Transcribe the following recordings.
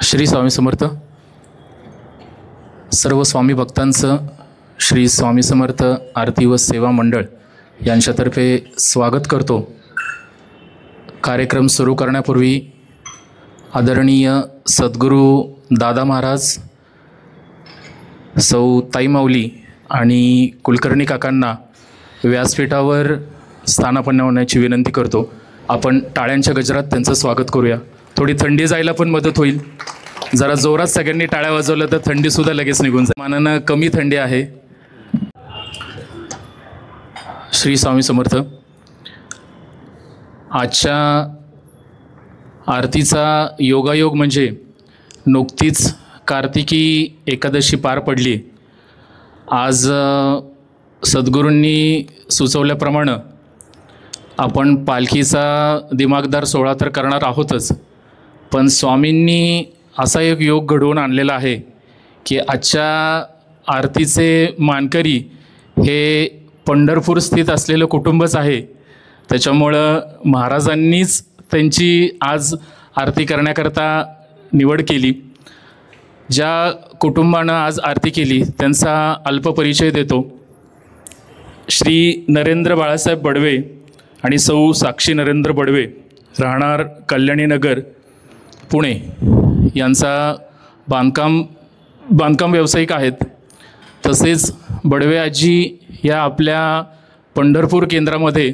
श्री स्वामी समर्थ. सर्व स्वामी भक्तांचं श्री स्वामी समर्थ आरती व सेवा मंडळ यांच्यातर्फे स्वागत करतो. कार्यक्रम सुरू करण्यापूर्वी आदरणीय सद्गुरू दादा महाराज, सौ ताई माऊली आणि कुलकर्णी काकांना व्यासपीठावर स्थानापन्न होण्याची विनंती करतो. आपण टाळ्यांच्या गजरात त्यांचं स्वागत करूया. थोडी थंडी जायला पण मदत होईल. जरा जोरात सगळ्यांनी टाळ्या वाजवलं तर थंडीसुद्धा लगेच निघून जाईल. मानानं कमी थंडी आहे. श्री स्वामी समर्थ. आजच्या आरतीचा योगायोग म्हणजे नुकतीच कार्तिकी एकादशी पार पडली. आज सद्गुरूंनी सुचवल्याप्रमाणे आपण पालखीचा दिमागदार सोहळा तर करणार आहोतच, पण स्वामींनी असा एक योग घडवून आणलेला आहे की आजच्या आरतीचे मानकरी हे पंढरपूर स्थित असलेलं कुटुंबच आहे. त्याच्यामुळं महाराजांनीच त्यांची आज आरती करण्याकरता निवड केली. ज्या कुटुंबानं आज आरती केली त्यांचा अल्प परिचय देतो. श्री नरेंद्र बाळासाहेब बडवे आणि सौ साक्षी नरेंद्र बडवे, राहणार कल्याणीनगर पुणे, यांचा बांधकाम व्यावसायिक आहेत. तसेच बडवे आजी या आपल्या पंढरपूर केंद्रामध्ये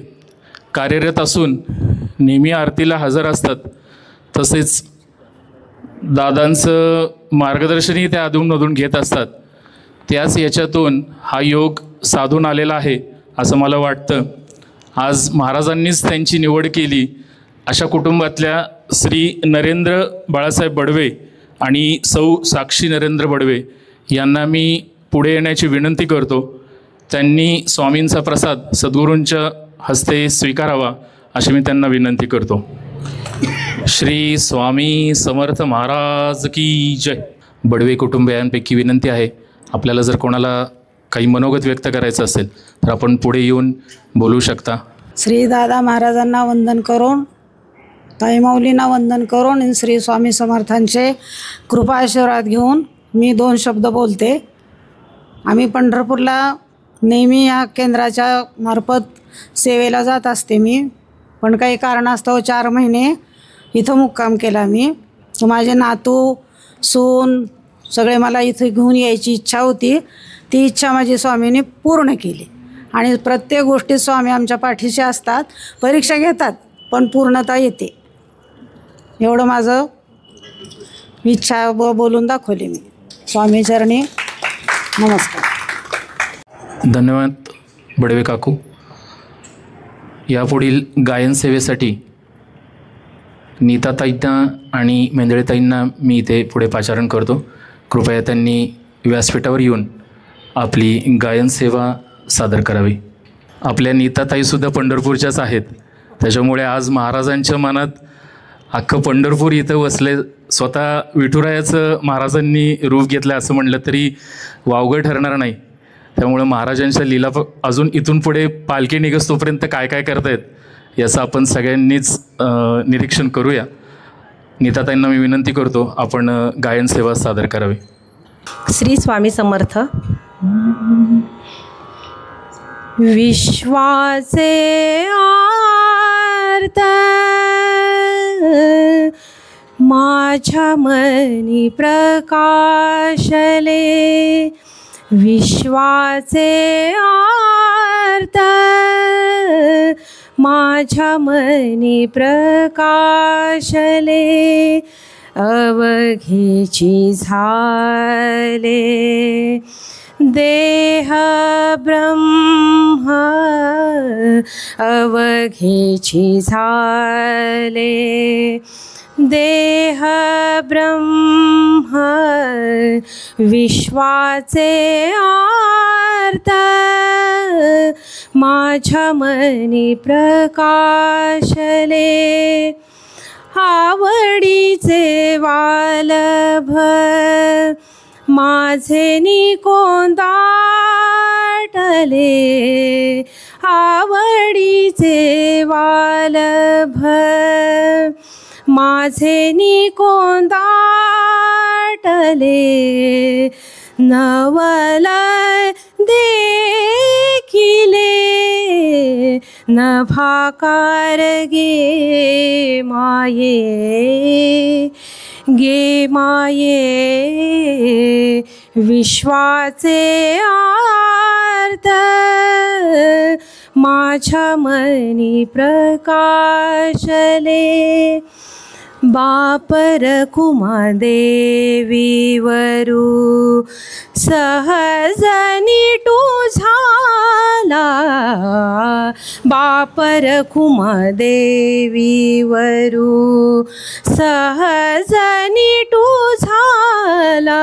कार्यरत असून नेहमी आरतीला हजर असतात. तसेच दादांचं मार्गदर्शनही त्या अधूनमधून घेत असतात. त्याच याच्यातून हा योग साधून आलेला आहे असं मला वाटतं. आज महाराजांनीच त्यांची निवड केली. अशा कुटुंबातल्या श्री नरेंद्र बाळासाहेब बडवे आणि सौ साक्षी नरेंद्र बडवे यांना मी पुढे येण्याची विनंती करतो. त्यांनी स्वामींचा प्रसाद सद्गुरूंच्या हस्ते स्वीकारावा अशी मी त्यांना विनंती करतो. श्री स्वामी समर्थ महाराज की जय. बडवे कुटुंबियांपैकी विनंती आहे, आपल्याला जर कोणाला काही मनोगत व्यक्त करायचं असेल तर आपण पुढे येऊन बोलू शकता. श्री दादा महाराजांना वंदन करून, ताई माऊलींना वंदन करून आणि श्री स्वामी समर्थांचे कृपा आशीर्वाद घेऊन मी 2 शब्द बोलते. आम्ही पंढरपूरला नेहमी या केंद्राच्या मार्फत सेवेला जात असते मी, पण काही कारणास्तव 4 महिने इथं मुक्काम केला मी. माझे नातू सून सगळे मला इथे घेऊन यायची इच्छा होती. ती इच्छा माझी स्वामींनी पूर्ण केली आणि प्रत्येक गोष्टीत स्वामी आमच्या पाठीशी असतात. परीक्षा घेतात पण पूर्णता येते. एवढं माझं इच्छा बोलून दाखवली मी. स्वामी चरणी नमस्कार. धन्यवाद बडवे काकू. यापुढील गायन सेवेसाठी नीताताईंना आणि मेंदळेताईंना मी इथे पुढे पाचारण करतो. कृपया त्यांनी व्यासपीठावर येऊन आपली गायन सेवा सादर करावी. आपल्या नीताताईसुद्धा पंढरपूरच्याच आहेत. त्याच्यामुळे आज महाराजांच्या मनात अख्खं पंढरपूर इथं वसले. स्वतः विठुरायाचं महाराजांनी रूप घेतलं असं म्हटलं तरी वावगं ठरणार नाही. त्यामुळे महाराजांच्या लीला अजून इथून पुढे पालखी निघस्तोपर्यंत काय काय करतायत याचं आपण सगळ्यांनीच निरीक्षण करूया. नीताताईंना मी विनंती करतो आपण गायन सेवा सादर करावी. श्री स्वामी समर्थ. विश्वाचे आर्त माझ्या मनी प्रकाशले, विश्वाचे आर्त माझ्या मनी प्रकाशले, अवघेची झाले देह ब्रह्म, अवघेची झाले देह ब्रह्म, विश्वाचे आर्त माझ्या मनी प्रकाशले, आवडीचे वालभ माझे निकोंदाटले, आवडीचे वालभ माझे निकोंदाटले, नवलय देखिले नभाकार गे माये विश्वाचे आर्त माझ्या मनी प्रकाशले बापर कुमादेवीवरू सहज नीटू झाला बापर कुमादेवीवरू सहज नीटू झाला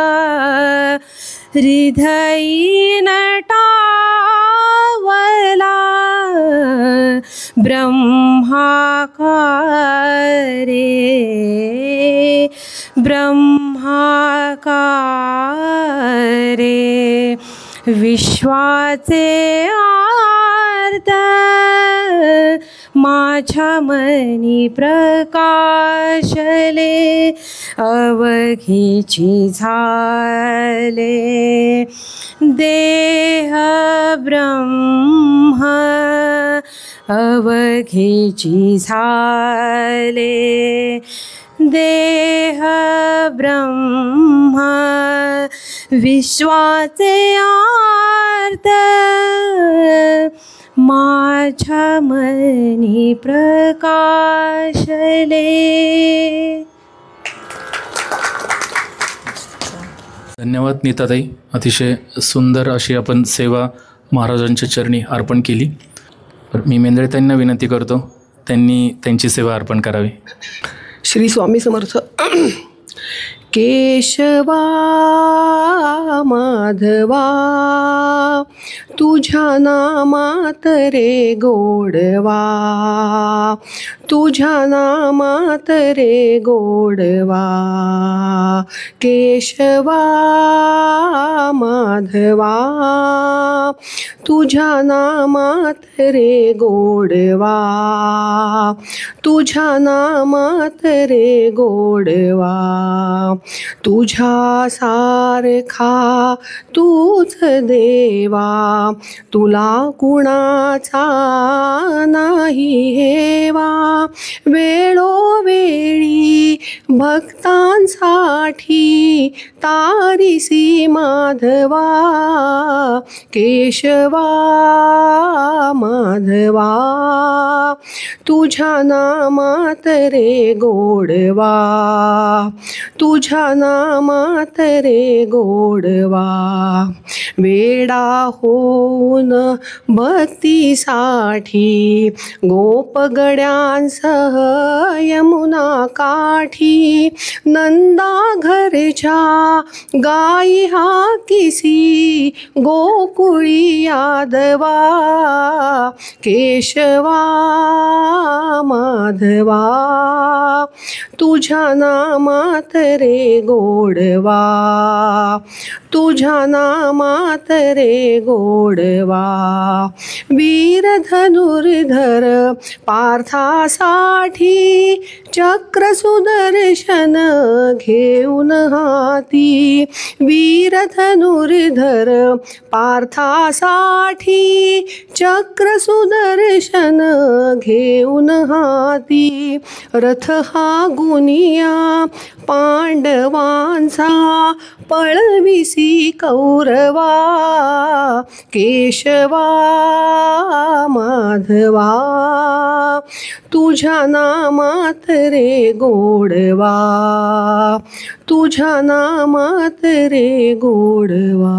हृदयी नटावला ब्रह्माकारे विश्वाचे आर्त माझ्या मनी प्रकाशले अवघीची झाले देह ब्रह्म अवघीची झाले देह ब्रह्म विश्वाचे आर्त माझ्या मनी प्रकाशले. धन्यवाद नीताताई. अतिशय सुंदर अशी आपण सेवा महाराजांच्या चरणी अर्पण केली. मी मेंदळेताईंना विनंती करतो त्यांनी त्यांची सेवा अर्पण करावी. श्री स्वामी समर्थ. केशवा माधवा तुझ्या नामात रे गोडवा तुझ्या नामात रे गोडवा केशवा माधवा तुझ्या नामात रे गोडवा तुझ्या नामात रे गोडवा तुझ्या सारखा तूच देवा तुला कुणाचा नाही हेवा वेळोवेळी भक्तांसाठी तारिसी माधवा केशवा माधवा तुझ्या नामात रे गोडवा तुझ्या नामात रे गोडवा वेडा होऊन भक्तीसाठी गोपगड्यांसह यमुना काठी नंदा घरच्या गाई हा किसी गोकुळी यादवा केशवा माधवा तुझ्या नामात रे गोडवा तुझ्या नामात रे गोडवा वीर धनुर्धर पार्थासाठी चक्र सुदर्शन घेऊन हाती वीर धनुर्धर पार्थासाठी चक्र सुदर्शन घेऊन हाती रथ हा गुनिया पांडवांचा पळविसी कौरवा केशवा माधवा तुझ्या नामात रे गोडवा तुझ्या नामात रे गोडवा.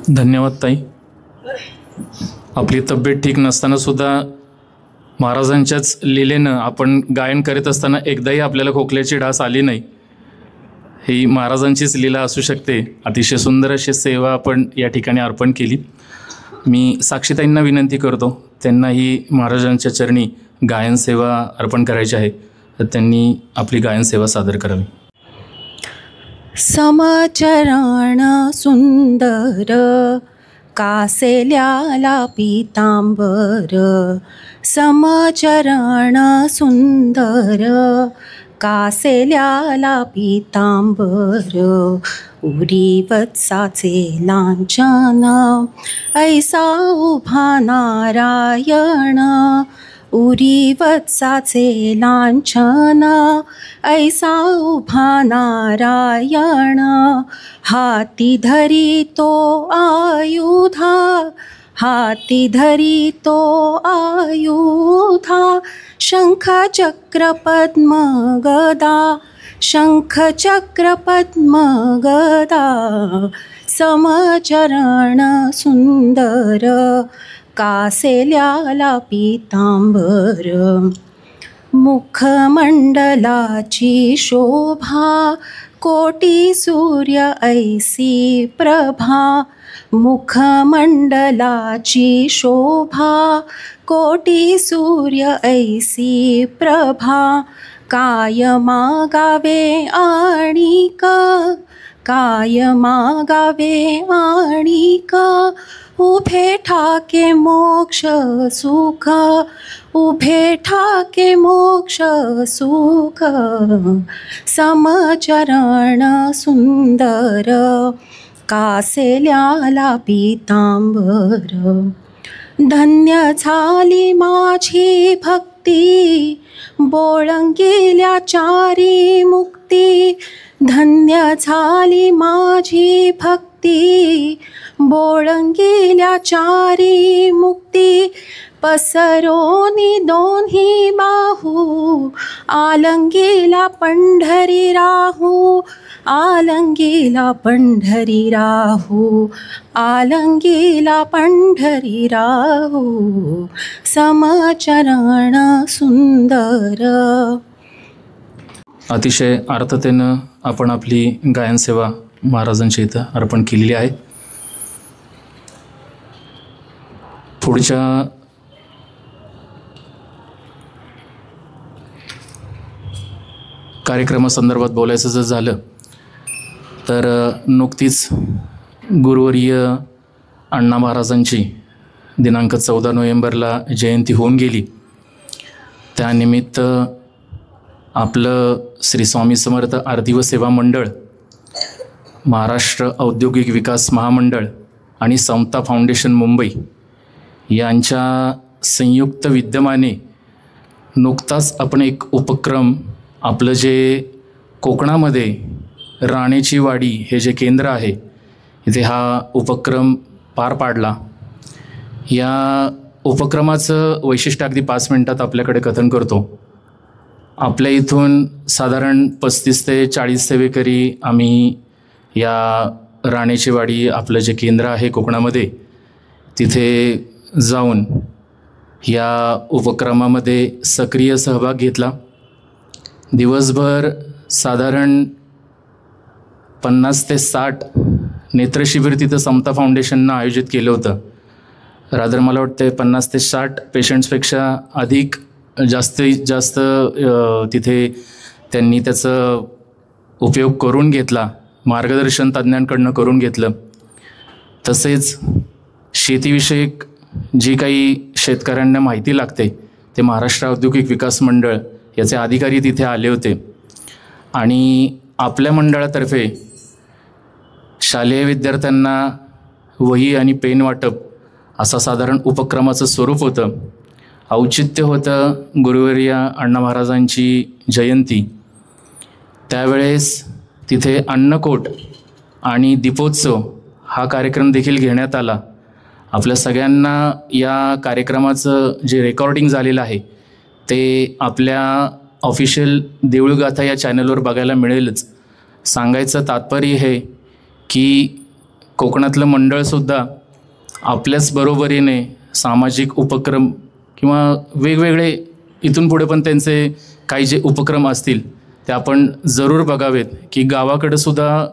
धन्यवाद ताई. आपली तब्येत ठीक नसताना सुद्धा महाराजांच्याच लीलेनं आपण गायन करीत असताना एकदाही आपल्याला खोकल्याची ढास आली नाही. ही महाराजांचीच लीला असू शकते. अतिशय सुंदर अशी सेवा आपण या ठिकाणी अर्पण केली. मी साक्षीताईंना विनंती करतो त्यांनाही महाराजांच्या चरणी गायन सेवा अर्पण करायची आहे तर त्यांनी आपली गायन सेवा सादर करावी. समचरण सुंदर कासेल्याला पीतांबर समचरण सुंदर कासेल्याला पीतांबर उरी वत्साचे लांछन ऐसा उभा नारायण उरी वत्साचे लांछन ऐसा उभा नारायण हाती धरी तो आयुधा हाती धरी तो आयुधा शंख चक्र पद्म गदा शंख चक्र पद्म गदा समचरण सुंदर कासेल्याला पीतांबर मुखमंडलाची शोभा कोटी सूर्य ऐसी प्रभा मुखमंडलाची शोभा कोटी सूर्य ऐसी प्रभा काय मागावे आणिक काय मागावे आणिक उभे ठाके मोक्ष सुख उभे ठाके मोक्ष सुख समचरण सुंदर कासेल्याला पीतांबर धन्य झाली माझी भक्ती बोळंगेल्या चारी मुक्ती धन्य झाली माझी भक्ती बोळंगेल्या चारी मुक्ती पसरोनी दोन्ही बाहू आलंगीला पंढरी राहू आलंगीला पंढरी राहू आलंगीला पंढरी राहू समचरण सुंदर. अतिशय अर्थतेनं आपण आपली गायनसेवा महाराजांच्या इथं अर्पण केलेली आहे. पुढच्या कार्यक्रमासंदर्भात बोलायचं जर झालं तर नुकतीच गुरुवर्य अण्णा महाराजांची दिनांक 14 नोव्हेंबरला जयंती होऊन गेली. त्यानिमित्त आपलं श्री स्वामी समर्थ आरती व सेवा मंडळ, महाराष्ट्र औद्योगिक विकास महामंडळ आणि समता फाउंडेशन मुंबई यांच्या संयुक्त विद्यमाने नुकताच आपण एक उपक्रम आपलं जे कोकणामध्ये राणेची वाडी हे जे केंद्र आहे इथे हा उपक्रम पार पाडला. या उपक्रमाचं वैशिष्ट्य अगदी 5 मिनटात आपल्याकडे कथन करतो. आपल्या इथून साधारण 35 ते 40 सेवेकरी आम्ही या राणेची वाडी आपलं जे केंद्र आहे कोकणामध्ये तिथे जाऊन या उपक्रमामध्ये सक्रिय सहभाग घेतला. दिवसभर साधारण 50 ते 60 नेत्रशिबिर तिथं समता फाउंडेशननं आयोजित केलं होतं. रादर मला वाटतं 50 ते 60 पेशंट्सपेक्षा अधिक जास्तीत जास्त तिथे त्यांनी त्याचा उपयोग करून घेतला, मार्गदर्शन तज्ज्ञांकडनं करून घेतलं. तसेच शेतीविषयक जी काही शेतकऱ्यांना माहिती लागते ते महाराष्ट्र औद्योगिक विकास मंडळ याचे अधिकारी तिथे आले होते आणि आपल्या मंडळातर्फे शालेय विद्यार्थ्यांना वही आणि पेन वाटप असा साधारण उपक्रमाचं स्वरूप होतं. औचित्य होतं गुरुवर्य अण्णा महाराजांची जयंती. त्यावेळेस तिथे अन्नकोट आणि दीपोत्सव हा कार्यक्रम देखील घेण्यात आला. आपल्या सगळ्यांना या कार्यक्रमाचं जे रेकॉर्डिंग झालेलं आहे ते आपल्या ऑफिशियल देऊळगाथा या चॅनलवर बघायला मिळेलच. सांगायचं तात्पर्य हे की कोकणातलं मंडळसुद्धा आपल्याच बरोबरीने सामाजिक उपक्रम किंवा वेगवेगळे इथून पुढे पण त्यांचे काही जे उपक्रम असतील ते आपण जरूर बघावेत की गावाकडंसुद्धा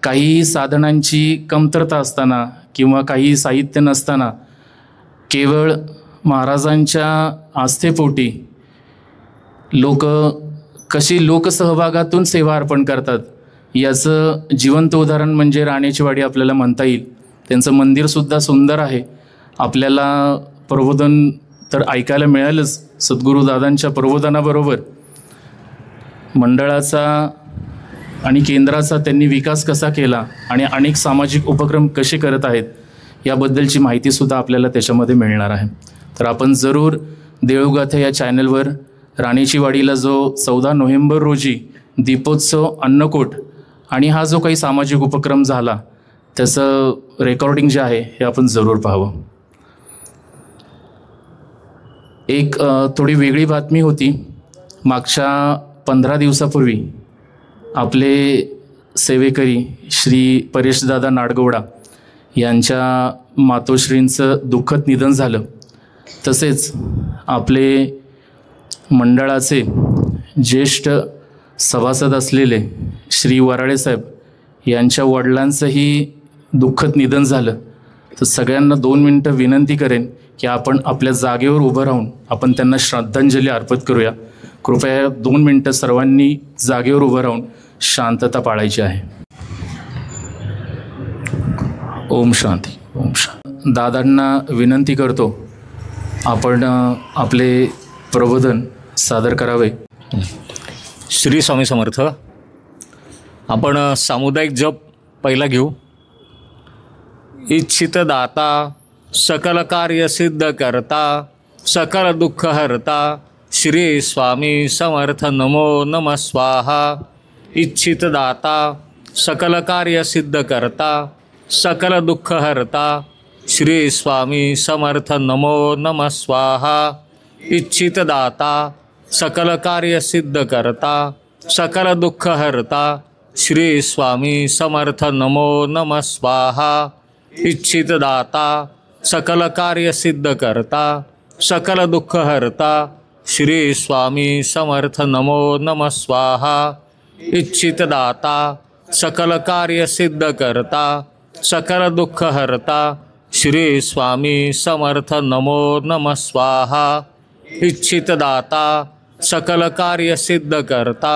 काही साधनांची कमतरता असताना किंवा काही साहित्य नसताना केवळ महाराजांच्या आस्थेपोटी लोक कशी लोकसहभागातून सेवा अर्पण करतात याचं जिवंत उदाहरण म्हणजे राणेची वाडी आपल्याला म्हणता येईल. त्यांचं मंदिरसुद्धा सुंदर आहे. आपल्याला प्रबोधन तर ऐकायला मिळालंच. सद्गुरुदादांच्या प्रबोधनाबरोबर मंडळाचा आणि केंद्राचा त्यांनी विकास कसा केला आणि अनेक सामाजिक उपक्रम कसे करत आहेत याबद्दलची माहितीसुद्धा आपल्याला त्याच्यामध्ये मिळणार आहे. तर आपण जरूर देऊळगाथा या चॅनलवर राणीची वाडीला जो 14 नोव्हेंबर रोजी दीपोत्सव अन्नकूट आणि हा जो काही सामाजिक उपक्रम झाला त्याचं रेकॉर्डिंग जे आहे हे आपण जरूर पाहावं. एक थोडी वेगळी बातमी होती. मागच्या 15 दिवसापूर्वी आपले सेवेकरी श्री परेशदादा नाडगौडा यांच्या मातोश्रींचं दुःखद निधन झालं. तसेच आपले मंडळाचे ज्येष्ठ सभासद असलेले श्री वराळे साहेब यांच्या वडिलांचंही दुःखद निधन झालं. तर सगळ्यांना 2 मिनटं विनंती करेन की आपण आपल्या जागेवर उभं राहून आपण त्यांना श्रद्धांजली अर्पित करूया. कृपया 2 मिनटं सर्वांनी जागेवर उभं राहून शांतता पाळायची आहे. ओम शांती. ओम शांती. दादांना विनंती करतो आपण आपले प्रबोधन सादर करावे. श्री स्वामी समर्थ. आपण सामुदायिक जप पहिला घेऊ. इच्छित दाता सकल कार्य सिद्ध करता सकल दुःख हरता श्री स्वामी समर्थ नमो नमः स्वाहा. इच्छित दाता सकल कार्य सिद्ध करता सकल दुःख हरता श्री स्वामी समर्थ नमो नमः स्वाहा. इच्छित दाता सकल कार्य सिद्ध करता सकल दुःख हरता श्री स्वामी समर्थ नमो नमः स्वाहा. इच्छित दाता सकल कार्य सिद्ध करता सकल दुःख हरता श्री स्वामी समर्थ नमो नमः स्वाहा. इच्छित दाता सकल कार्य सिद्ध करता सकल दुःख हरता श्री स्वामी समर्थ नमो नमः स्वाहा. इच्छित दाता सकल कार्य सिद्ध करता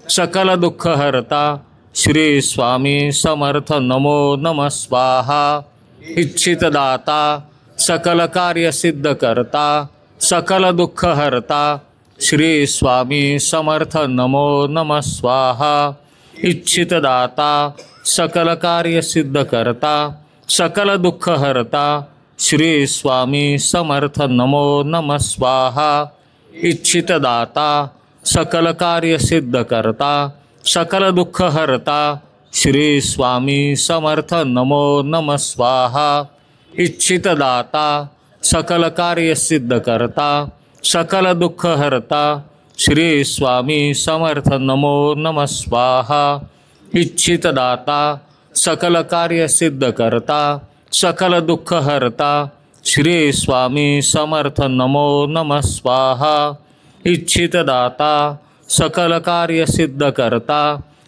सकल दुःख हरता श्री स्वामी समर्थ नमो नमः स्वाहा. इच्छित दाता सकल कार्य सिद्ध करता सकल दुःख हरता श्री स्वामी समर्थ नमो नमः स्वाहा. इच्छित दाता सकल कार्य सिद्ध करता सकल दुःख हरता श्री स्वामी समर्थ नमो नमः स्वाहा. इच्छित दाता सकल कार्य सिद्ध करता सकल दुःख हरता श्री स्वामी समर्थ नमो नमः स्वाहा. इच्छित दाता सकल कार्य सिद्ध करता सकल दुःख हरता श्री स्वामी समर्थ नमो नमः स्वाहा. इच्छित दाता सकल कार्य सिद्ध करता सकल दुःख हरता श्री स्वामी समर्थ नमो नमः स्वाहा. इच्छित दाता सकल कार्य सिद्ध करता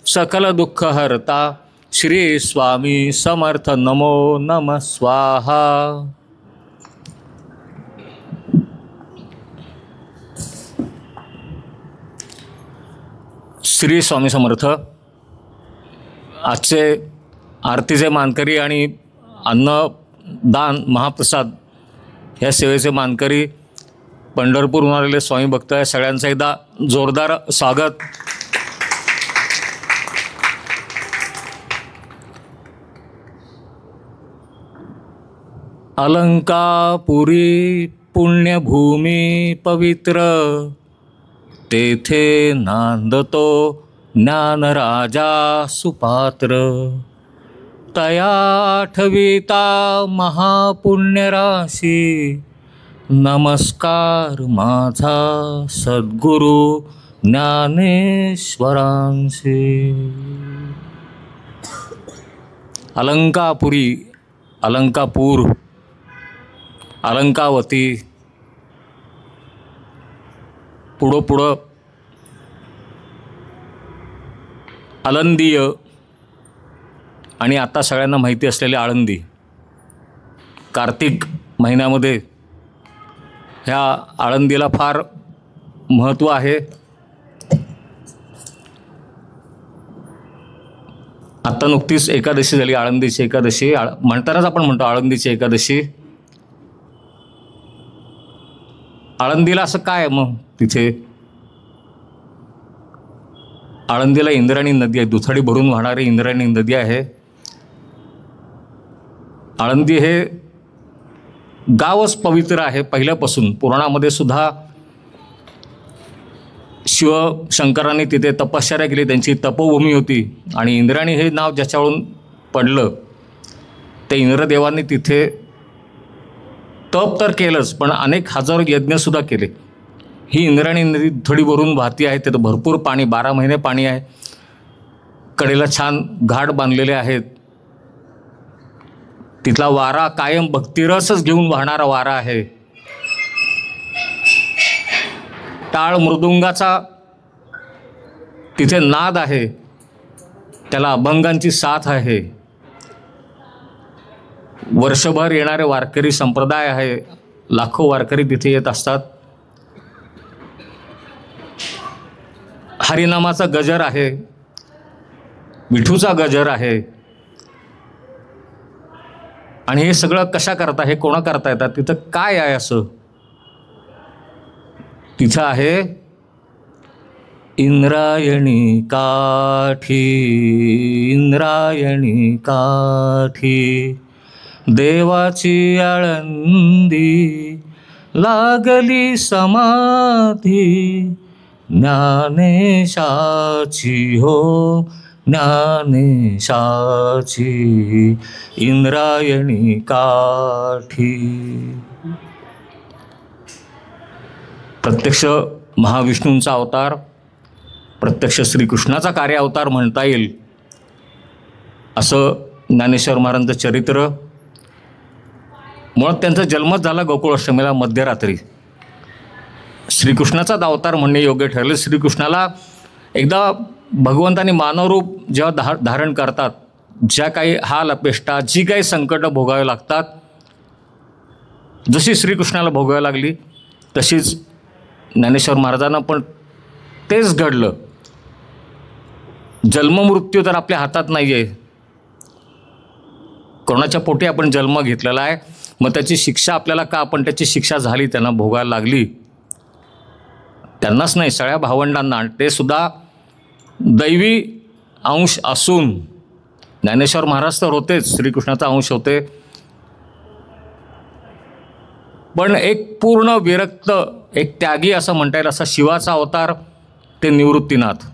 सकल दुःख हरता श्री स्वामी समर्थ नमो नमः स्वाहा. श्री स्वामी समर्थ. आजचे आरतीचे मानकरी आणि अन्नदान महाप्रसाद या सेवेचे मानकरी पंढरपूरहून आलेले स्वामी भक्त आहे. सगळ्यांचं एकदा जोरदार स्वागत. अलंकापुरी पुण्यभूमी पवित्र तेथे नांदतो ज्ञानराजा सुपात्र. तया आठविता महापुण्यराशी नमस्कार माझा सद्गुरु ज्ञानेश्वरांशी. अलंकापुरी, अलंकापूर, अलंकावती, पुढं आळंदीय आणि आता सगळ्यांना माहिती असलेले आळंदी. कार्तिक महिन्यामध्ये ह्या आळंदीला फार महत्त्व आहे. आत्ता नुकतीच एकादशी झाली, आळंदीची एकादशी. म्हणतानाच आपण म्हणतो आळंदीची एकादशी. आळंदीला असं काय मग तिथे? आळंदीला इंद्रायणी नदी आहे, दुथडी भरून वाहणारी इंद्रायणी नदी आहे. आळंदी हे गावच पवित्र आहे पहिल्यापासून. पुराणामध्ये सुद्धा शिवशंकरांनी तिथे तपश्चर्या केली, त्यांची तपोभूमी होती. आणि इंद्रायणी हे नाव ज्याच्यावरून पडलं ते इंद्रदेवांनी तिथे तप तर केलंच, पण अनेक हजारो यज्ञसुद्धा केले. ही इंद्रायणी नदी थोडी भरून वाहती आहे. तिथं भरपूर पाणी, 12 महिने पाणी आहे. कडेला छान घाट बांधलेले आहेत. तिथला वारा कायम भक्तिरसच घेऊन वाहणारा वारा आहे. टाळ मृदुंगाचा तिथे नाद आहे, त्याला अभंगांची साथ आहे. वर्षभर येणारे वारकरी संप्रदाय आहे, लाखो वारकरी तिथे येत असतात. हरिनामाचा गजर आहे, विठूचा गजर आहे. आणि हे सगळं कशा करता, हे कोणा करता येतात? तिथं काय आहे असं? तिथं आहे इंद्रायणी काठी, इंद्रायणी काठी, देवाची आळंदी लागली समाधी, ज्ञानेशाची हो ज्ञानेशाची, इंद्रायणी काठी. प्रत्यक्ष महाविष्णूंचा अवतार, प्रत्यक्ष श्रीकृष्णाचा कार्य अवतार म्हणता येईल असं ज्ञानेश्वर महाराजांचं चरित्र. मुळात त्यांचा जन्मच झाला गोकुळाष्टमीला मध्यरात्री. श्रीकृष्णाचाच अवतार म्हणणे योग्य ठरले. श्रीकृष्णाला एकदा भगवंतानी मानवरूप जेव्हा धारण करतात, ज्या काही हाल अपेष्टा, जी काही संकटं भोगावी लागतात, जशी श्रीकृष्णाला भोगावी लागली तशीच ज्ञानेश्वर महाराजांना पण तेच घडलं. जन्ममृत्यू तर आपल्या हातात नाही आहे. कोणाच्या पोटी आपण जन्म घेतलेला आहे, मग त्याची शिक्षा आपल्याला का, आपण त्याची शिक्षा झाली, त्यांना भोगायला लागली. त्यांनाच नाही, सगळ्या भावंडांना. ते सुद्धा दैवी अंश असून, ज्ञानेश्वर महाराज तर होतेच, श्रीकृष्णाचा अंश होते, पण एक पूर्ण विरक्त, एक त्यागी असं म्हणता येईल असा शिवाचा अवतार ते निवृत्तीनाथ.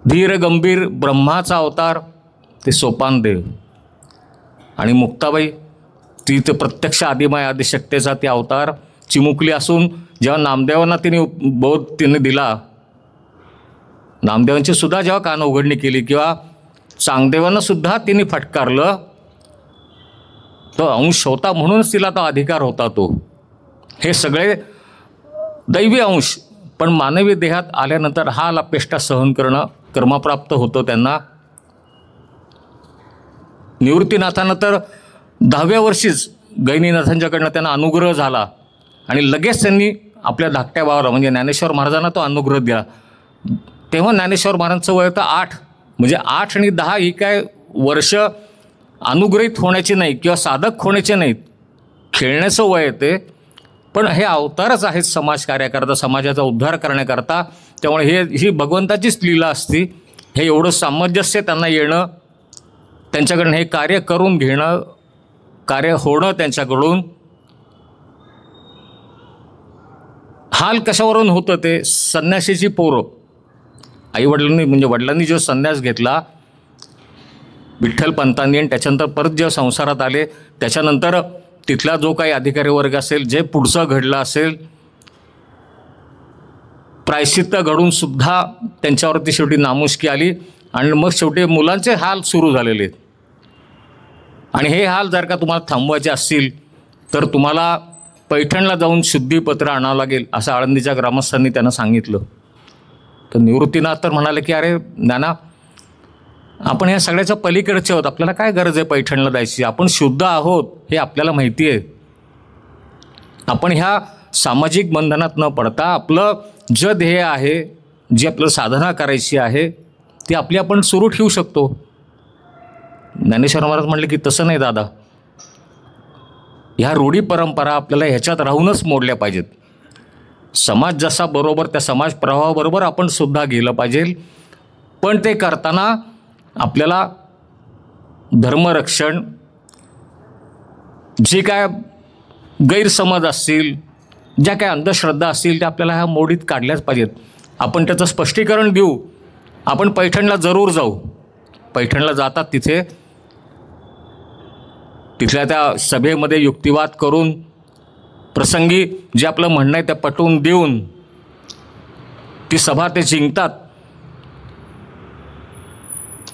धीर गंभीर ब्रह्माचा अवतार ते सोपानदेव. आणि मुक्ताबाई ती तर प्रत्यक्ष आदिमाय आदिशक्तीचा ते अवतार चिमुकली असून, जेव्हा नामदेवांना तिने बोध तिने दिला, नामदेवांची सुद्धा जेव्हा कान उघडणी केली, किंवा चांगदेवांना सुद्धा तिने फटकारलं, तो अंश होता म्हणूनच तिला तो अधिकार होता. तो हे सगळे दैवी अंश, पण मानवी देहात आल्यानंतर हा अपेष्टा सहन करणं कर्मप्राप्त होतं त्यांना. निवृत्तीनाथांना तर 10व्या वर्षीच गैनीनाथांच्याकडनं त्यांना अनुग्रह झाला आणि लगेच त्यांनी आपल्या धाकट्या भावाला म्हणजे ज्ञानेश्वर महाराजांना तो अनुग्रह दिला. तेव्हा ज्ञानेश्वर महाराजांचं वय होतं 8. म्हणजे 8 आणि 10 ही काय वर्ष अनुग्रहित होण्याची नाही किंवा साधक होण्याचे नाहीत, खेळण्याचं वय येते. पण हे अवतारच आहेत समाजकार्याकरता, समाजाचा उद्धार करण्याकरता. त्यामुळे ही भगवंताचीच लीला असती. हे एवढं सामंजस्य त्यांना येणं, त्यांच्याकडून हे कार्य करून घेणं, कार्य होणं त्यांच्याकडून. हाल कशावरून होतं ते संन्यासीची पोरं, आईवडिलांनी म्हणजे वडिलांनी जो संन्यास घेतला विठ्ठल पंतांनी, आणि त्याच्यानंतर परत जेव्हा संसारात आले, त्याच्यानंतर तिथला जो काही अधिकारी वर्ग असेल, जे पुढचं घडलं असेल, प्रायश्चित्त घडून सुद्धा त्यांच्यावरती शेवटी नामुष्की आली आणि मग शेवटी मुलांचे हाल सुरू झालेले आहेत. आणि हे हाल जर का तुम्हाला थांबवायचे असतील तर तुम्हाला पैठणला जाऊन शुद्धीपत्र आणावं लागेल, असं आळंदीच्या ग्रामस्थांनी त्यांना सांगितलं. तर निवृत्तीनाथ तर म्हणाले की अरे नाना, आपण ह्या सगळ्याच्या पलीकडचे आहोत, आपल्याला काय गरज आहे पैठणला जायची, आपण शुद्ध आहोत हे आपल्याला माहिती आहे. आपण ह्या सामाजिक बंधनात न पडता आपलं जे ध्येय आहे, जी आपल्याला साधना करायची आहे ती आपली आपण सुरू ठेवू शकतो. ज्ञानेश्वर महाराज म्हणले की तसं नाही दादा, ह्या रूढी परंपरा आपल्याला ह्याच्यात राहूनच मोडल्या पाहिजेत. समाज जसा बरोबर त्या समाज प्रवाहाबरोबर आपण सुद्धा गेलं पाहिजे, पण ते करताना आपल्याला धर्मरक्षण, जे काय गैरसमज असतील, ज्या काय अंधश्रद्धा असतील, त्या आपल्याला ह्या मोडीत काढल्याच पाहिजेत. आपण त्याचं स्पष्टीकरण देऊ. आपण पैठणला जरूर जाऊ. पैठणला जातात तिथल्या त्या सभेमध्ये युक्तिवाद करून प्रसंगी जे आपलं म्हणणं आहे ते पटवून देऊन ती सभा ते जिंकतात.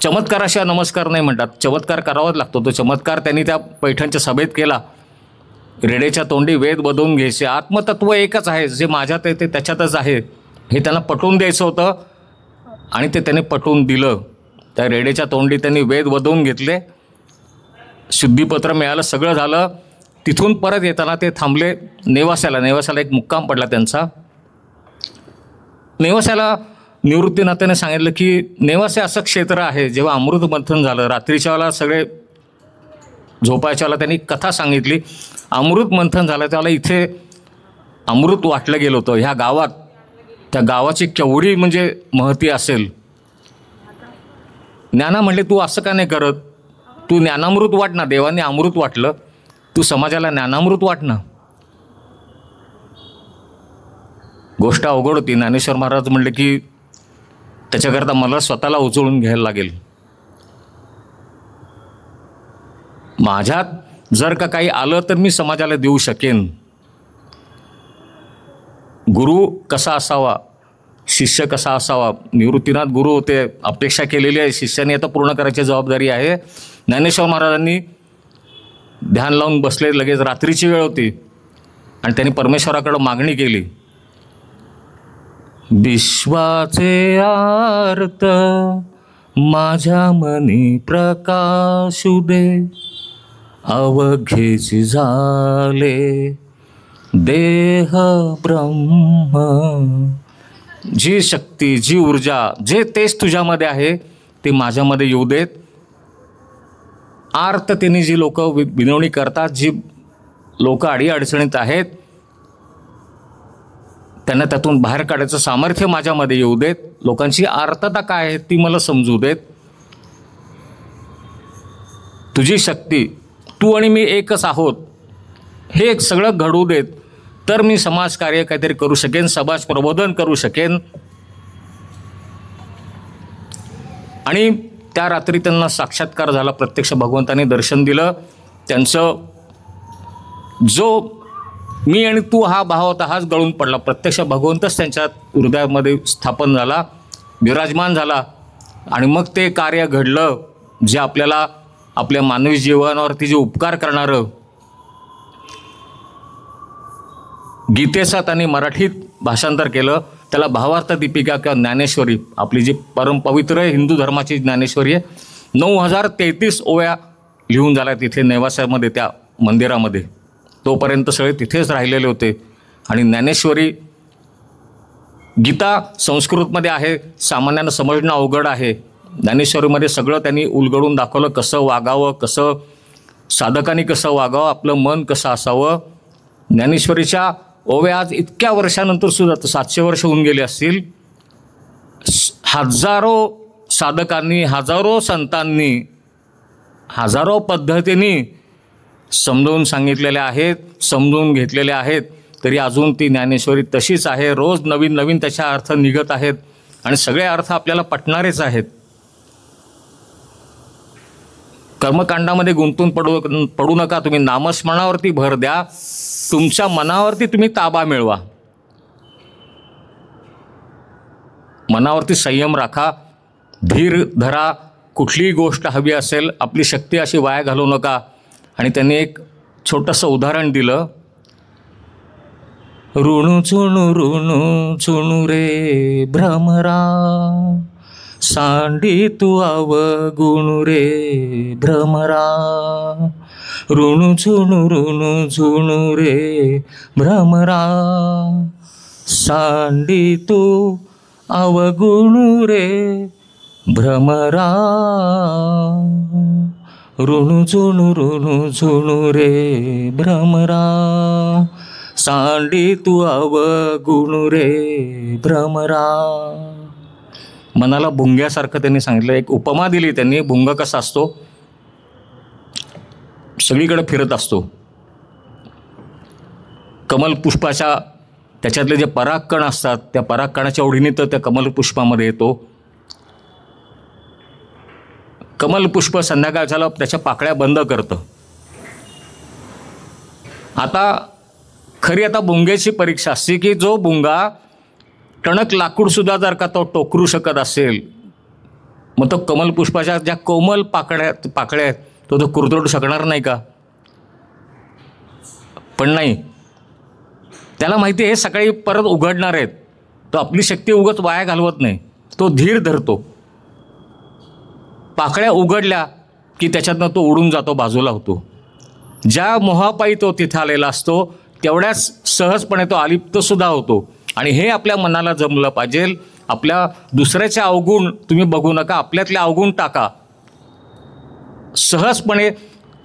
चमत्काराशिवाय नमस्कार नाही म्हणतात. चमत्कार करावाच लागतो. तो चमत्कार त्यांनी त्या पैठणच्या सभेत केला. रेड्याच्या तोंडी वेद बदलून घ्यायचे. आत्मतत्व एकच आहे, जे माझ्यात आहे ते त्याच्यातच आहे, हे त्यांना पटवून द्यायचं होतं आणि ते त्यांनी पटवून दिलं. त्या रेड्याच्या तोंडी त्यांनी वेद बदलून घेतले. शुद्धीपत्र मिळालं, सगळं झालं. तिथून परत येताना ते थांबले नेवास्याला एक मुक्काम पडला त्यांचा. नेवास्याला निवृत्तीनाथाने सांगितलं की नेवासे असं क्षेत्र आहे, जेव्हा अमृत मंथन झालं, रात्रीच्या वेळेला सगळे झोपायच्या वेळेला त्यांनी कथा सांगितली. अमृत मंथन झालं त्यावेळेला इथे अमृत वाटलं गेलं होतं ह्या गावात. त्या गावाची केवढी म्हणजे महती असेल. ज्ञाना म्हणले तू असं का नाही करत, तू ज्ञानामृत वाट ना, देवाने अमृत वाटलं, तू समाजाला ज्ञानामृत वाट ना. गोष्ट अवघड होती. ज्ञानेश्वर महाराज म्हणले की त्याच्याकरता मला स्वतःला उचलून घ्यायला लागेल. माझ्यात जर का काही आलं तर मी समाजाला देऊ शकेन. गुरु कसा असावा, शिष्य कसा असावा, निवृत्तीनाथ गुरु होते, अपेक्षा केलेली आहे, शिष्याने आता पूर्ण करायची जबाबदारी आहे. ज्ञानेश्वर महाराजांनी ध्यान लावून बसले, लगेच रात्रीची वेळ होती आणि त्यांनी परमेश्वराकडे मागणी केली. विश्वाचे आर्त माझ्या मनी प्रकाशू दे, अवघेची झाले देह ब्रह्म. जी शक्ती, जी ऊर्जा, जे तेज तुझ्यामध्ये आहे ते माझ्यामध्ये येऊ देत. आर्ततेने जी लोक विनवणी करतात, जी लोक अडीअडचणीत आहेत, त्यांना त्यातून बाहेर काढायचं सामर्थ्य माझ्यामध्ये येऊ देत. लोकांची आर्तता काय आहे ती मला समजू देत. तुझी शक्ती, तू आणि मी एकच आहोत, हे सगळं घडवू देत, तर मी समाजकार्य काहीतरी करू शकेन, समाज प्रबोधन करू शकेन. आणि त्या रात्री त्यांना साक्षात्कार झाला. प्रत्यक्ष भगवंताने दर्शन दिलं. त्यांचं जो मी आणि तू हा भाव होता हाच गळून पडला. प्रत्यक्ष भगवंतच त्यांच्या हृदयामध्ये स्थापन झाला, विराजमान झाला. आणि मग ते कार्य घडलं जे आपल्याला आपल्या मानवी जीवनावरती जे उपकार करणारं. गीतेचा त्यांनी मराठीत भाषांतर केलं. त्याला भावार्थ दीपिका किंवा ज्ञानेश्वरी, आपली जी परमपवित्र हिंदू धर्माची ज्ञानेश्वरी आहे, 9033 ओव्या लिहून झाल्या तिथे नेवास्यामध्ये, त्या मंदिरामध्ये. तोपर्यंत सगळे तिथेच राहिलेले होते. आणि ज्ञानेश्वरी, गीता संस्कृतमध्ये आहे, सामान्यांना समजणं अवघड आहे. ज्ञानेश्वरीमध्ये सगळं त्यांनी उलगडून दाखवलं, कसं वागावं, कसं साधकांनी कसं वागावं, आपलं मन कसं असावं. ज्ञानेश्वरीच्या ओव्या आज इतक्या वर्षानंतर सुद्धा, 700 वर्ष होऊन गेले असतील, हजारो साधकांनी, हजारो संतांनी, हजारो पद्धतींनी समजवून सांगितलेल्या आहेत, समजून घेतलेल्या आहेत, तरी अजून ती ज्ञानेश्वरी तशीच आहे. रोज नवीन नवीन त्याच्या अर्थ निघत आहेत आणि सगळे अर्थ आपल्याला पटणारेच आहेत. कर्मकांडामध्ये गुंतून पडू नका. तुम्ही नामस्मरणावरती भर द्या. तुमच्या मनावरती तुम्ही ताबा मिळवा. मनावरती संयम राखा, धीर धरा. कुठलीही गोष्ट हवी असेल, आपली शक्ती अशी वाया घालवू नका. आणि त्यांनी एक छोटंसं उदाहरण दिलं. ऋणू चुणू रे भ्रमरा, सांडी तू अवगुणू रे भ्रमरा. ऋणू चुणू रे भ्रमरा, सांडी तू अवगुणू रे भ्रमरा ऋणू झुणू रे भ्रमरा, सांडी तू अवगुणू रे भ्रमरा. मनाला भुंग्यासारखं त्यांनी सांगितलं. एक उपमा दिली त्यांनी. भुंग कसा असतो, सगळीकडे फिरत असतो. कमल पुष्पाच्या त्याच्यातले जे परागकण असतात त्या परागकणाच्या ओढीने तर त्या कमल पुष्पामध्ये येतो. कमल पुष्प संध्याकाळच्याला त्याच्या पाकळ्या बंद करतं. आता भुंग्याची परीक्षा असते की जो भुंगा टणक लाकूडसुद्धा जर का तो टोकरू शकत असेल, मग तो कमल पुष्पाच्या ज्या कोमल पाकळ्या आहेत तो कुरतडू शकणार नाही का? पण नाही, त्याला माहिती आहे हे सकाळी परत उघडणार आहेत. तो आपली शक्ती उगत वाया घालवत नाही. तो धीर धरतो. पाकळ्या उघडल्या की त्याच्यातनं तो उडून जातो, बाजूला होतो. ज्या मोहापायी तो तिथे आलेला असतो तेवढ्याच सहजपणे तो अलिप्तसुद्धा होतो. आणि हे आपल्या मनाला जमलं पाहिजे. आपल्या दुसऱ्याचे अवगुण तुम्ही बघू नका, आपल्यातले अवगुण टाका. सहजपणे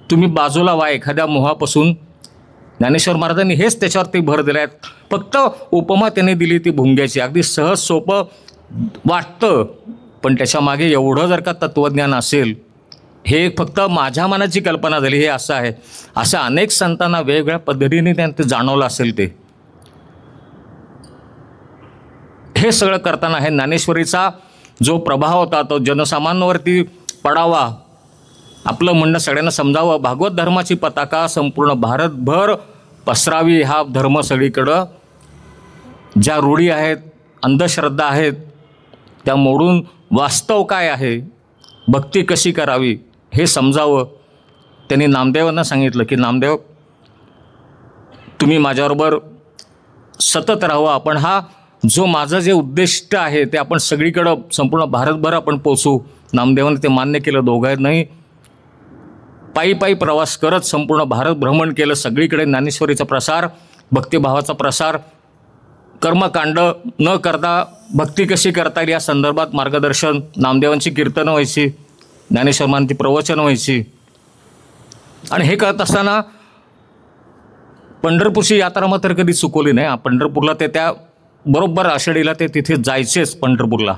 तुम्ही बाजूला व्हा एखाद्या मोहापासून. ज्ञानेश्वर महाराजांनी हेच त्याच्यावरती भर दिला आहे. फक्त उपमा त्यांनी दिली ती भुंग्याची. अगदी सहज सोपं वाटतं, पण त्याच्या मागे एवढं जर का तत्त्वज्ञान असेल, हे फक्त माझ्या मनाची कल्पना झाली हे असं आहे. अशा अनेक संतांना वेगवेगळ्या पद्धतीने त्यांना ते जाणवलं असेल. ते हे सगळं करताना हे ज्ञानेश्वरीचा जो प्रभाव होता तो जनसामान्यांवरती पडावा, आपलं म्हणणं सगळ्यांना समजावं, भागवत धर्माची पताका संपूर्ण भारतभर पसरावी, हा धर्म सगळीकडं. ज्या रूढी आहेत, अंधश्रद्धा आहेत, त्या मोडून वास्तव काय आहे, भक्ती कशी करावी हे समजावं. त्यांनी नामदेवांना सांगितलं की नामदेव, तुम्ही माझ्याबरोबर सतत राहावं. आपण हा जो माझं जे उद्दिष्ट आहे ते आपण सगळीकडं संपूर्ण भारतभर आपण पोचू. नामदेवांनी ते मान्य केलं. दोघांनाही पायी पायी प्रवास करत संपूर्ण भारत भ्रमण केलं. सगळीकडे ज्ञानेश्वरीचा प्रसार, भक्तिभावाचा प्रसार, कर्मकांड न करता भक्ती कशी करता येईल या संदर्भात मार्गदर्शन. नामदेवांची कीर्तनं व्हायची, ज्ञानेश्वर महाराजांची प्रवचनं व्हायची. आणि हे करत असताना पंढरपूरची यात्रा मात्र कधी चुकवली नाही. पंढरपूरला ते त्या बरोबर आषाढीला ते तिथे जायचेच. पंढरपूरला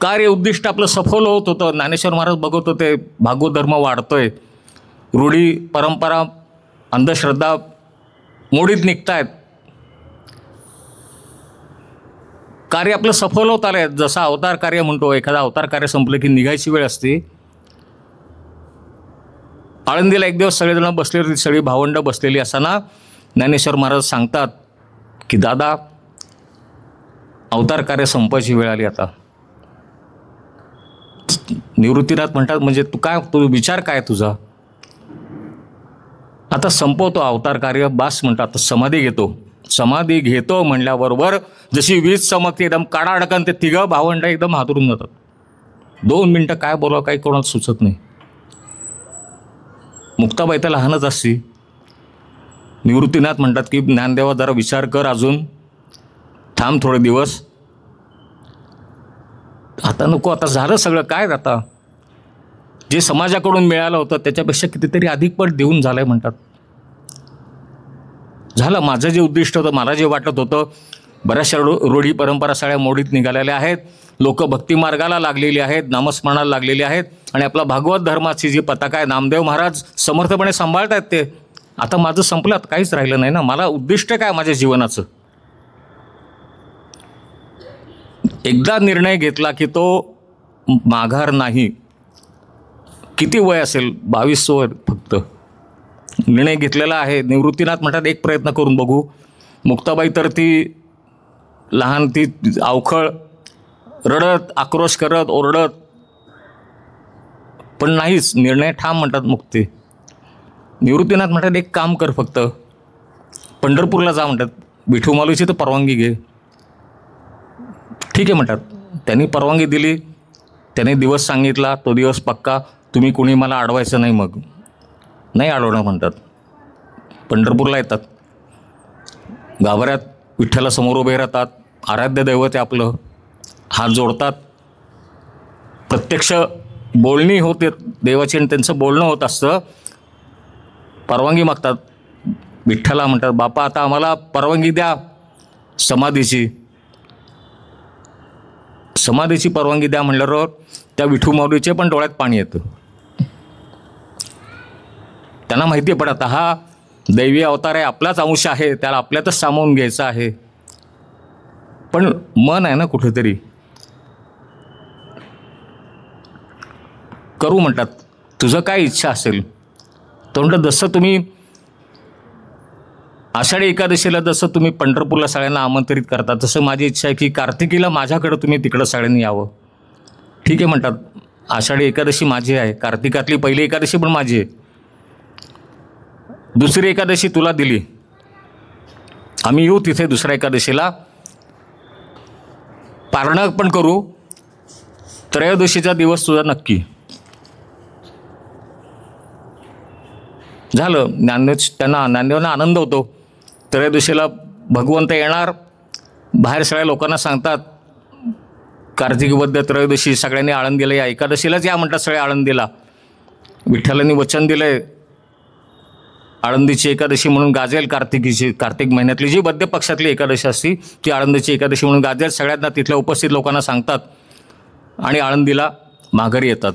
कार्य उद्दिष्ट आपलं सफल होत होतं. ज्ञानेश्वर महाराज बघत होते भागवत धर्म वाढतोय, रूढी परंपरा अंधश्रद्धा मोडीत निघतायत, कार्य आपलं सफल होत आलंय. जसं अवतार कार्य म्हणतो, एखादा अवतार कार्य संपलं की निघायची वेळ असते. आळंदीला एक दिवस सगळेजण बसलेली, सगळी भावंडं बसलेली असताना ज्ञानेश्वर महाराज सांगतात की दादा, अवतार कार्य संपायची वेळ आली आता. निवृत्तीनाथ म्हणतात म्हणजे तू विचार काय तुझा, आता संपवतो अवतार कार्य, बास म्हणतात. आता समाधी घेतो म्हणल्याबरोबर जशी वीज चमकते, एकदम काडाडकन ते तिघं भावंड एकदम हातरून जातात. 2 मिनटं काय बोलावं काही कोणाला सुचत नाही. मुक्ताबाई तर लहानच असती. निवृत्तीनाथ म्हणतात की ज्ञानदेवा जरा विचार कर, अजून थांब थोडे दिवस, आता नको, आता झालं सगळं काय. आता जे समाजाकडून मिळालं होतं त्याच्यापेक्षा कितीतरी अधिक पट देऊन झालंय म्हणतात. झालं माझं जे उद्दिष्ट होतं, मला जे वाटत होतं. बऱ्याचशा रूढी परंपरा सगळ्या मोडीत निघालेल्या आहेत. लोक भक्तिमार्गाला लागलेली आहेत, नामस्मरणाला लागलेली आहेत. आणि आपला भागवत धर्माची जी पताका आहे नामदेव महाराज समर्थपणे सांभाळत आहेत. ते आता माझं संपलं, काहीच राहिलं नाही ना. मला उद्दिष्ट काय माझ्या जीवनाचं. एकदा निर्णय घेतला की तो माघार नाही. किती वय असेल, 22 वय फक्त. निर्णय घेतलेला आहे. निवृत्तीनाथ म्हणतात एक प्रयत्न करून बघू. मुक्ताबाई तर ती लहान, ती अवखळ, रडत, आक्रोश करत, ओरडत, पण नाहीच. निर्णय ठाम म्हणतात मुक्ती. निवृत्तीनाथ म्हणतात एक काम कर, फक्त पंढरपूरला जा म्हणतात. विठूमाऊलीची तर परवानगी घे. ठीक आहे म्हणतात. त्यांनी परवानगी दिली. त्याने दिवस सांगितला, तो दिवस पक्का. तुम्ही कोणी मला अडवायचं नाही. मग नाही अडवणं म्हणतात. पंढरपूरला येतात. गाभाऱ्यात विठ्ठलासमोर उभे राहतात. आराध्य दैवत आहे आपलं. हात जोडतात, प्रत्यक्ष बोलणी होते देवाची आणि त्यांचं बोलणं होत असतं. परवानगी मागतात विठ्ठला, म्हणतात बापा आता आम्हाला परवानगी द्या समाधीची. समाधीची परवानगी द्या म्हणल्यावर त्या विठू माऊलीचे पण डोळ्यात पाणी येतं. त्यांना माहिती आहे पण आता हा दैवी अवतार आहे, आपलाच अंश आहे, त्याला आपल्यातच सामावून घ्यायचं आहे. पण मन आहे ना कुठेतरी, करू म्हणतात, तुझं काय इच्छा असेल. तर म्हणतात जसं तुम्ही आषाढी एकादशीला जसं तुम्ही पंढरपूरला सगळ्यांना आमंत्रित करता, तसं माझी इच्छा आहे की कार्तिकीला माझ्याकडं तुम्ही तिकडं सगळ्यांनी यावं. ठीक आहे म्हणतात, आषाढी एकादशी माझी आहे, कार्तिकातली पहिली एकादशी पण माझी आहे, दुसरी एकादशी तुला दिली, आम्ही येऊ तिथे दुसऱ्या एकादशीला, पारणं पण करू, त्रयोदशीचा दिवस तुझा नक्की. झालं. ज्ञानदेवांना आनंद होतो. त्रयोदशीला भगवंत येणार, बाहेर सगळ्या लोकांना सांगतात कार्तिकीबद्ध त्रयोदशी सगळ्यांनी आळंदीला या, एकादशीलाच या म्हणतात सगळे आळंदीला. विठ्ठलांनी वचन दिलंय आळंदीची एकादशी म्हणून गाजेल, कार्तिकीची कार्तिक महिन्यातली जी बद्ध पक्षातली एकादशी असती ती आळंदीची एकादशी म्हणून गाजेल, सगळ्यांना तिथल्या उपस्थित लोकांना सांगतात आणि आळंदीला माघारी येतात.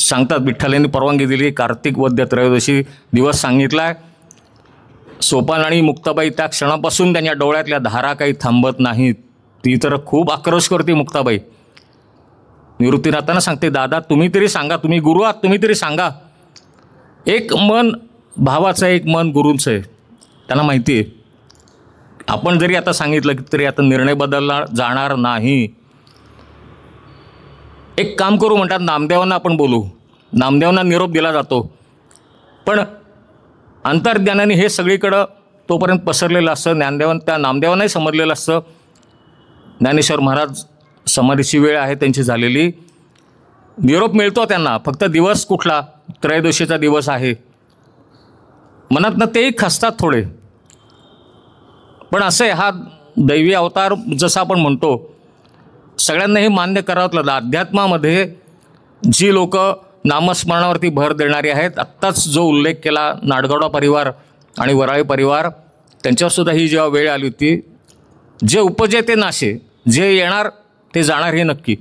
सांगतात विठ्ठलांनी परवानगी दिली, कार्तिक वद्य त्रयोदशी दिवस सांगितलाय. सोपान आणि मुक्ताबाई त्या क्षणापासून त्यांच्या डोळ्यातल्या धारा काही थांबत नाहीत. ती तर खूप आक्रोश करते मुक्ताबाई. निवृत्तीनाथांना सांगते, दादा तुम्ही तरी सांगा, तुम्ही गुरु आहात, तुम्ही तरी सांगा. एक मन भावाचं आहे, एक मन गुरूंचं आहे. त्यांना माहिती आहे आपण जरी आता सांगितलं की तरी आता निर्णय बदलला जाणार नाही. एक काम करू म्हणतात, नामदेवांना आपण बोलू. नामदेवांना निरोप दिला जातो, पण अंतर्ज्ञानाने हे सगळीकडं तोपर्यंत पसरलेलं असतं. त्या नामदेवांनाही समजलेलं असतं ज्ञानेश्वर महाराज समाधीची वेळ आहे त्यांची झालेली. निरोप मिळतो त्यांना, फक्त दिवस कुठला, त्रयोदशीचा दिवस आहे. मनातनं तेही खसतात थोडे. पण असं आहे, हा दैवी अवतार जसं आपण म्हणतो सगळ्यांना हे मान्य करावंच लागलं. अध्यात्मामध्ये जी लोक नामस्मरणावरती भर देणारी आहेत, आत्ताच जो उल्लेख केला नाडगौडा परिवार आणि वराळे परिवार, त्यांच्यावरसुद्धा ही जेव्हा वेळ आली होती, जे उपजे ते नाशे, जे येणार ते जाणार हे नक्की.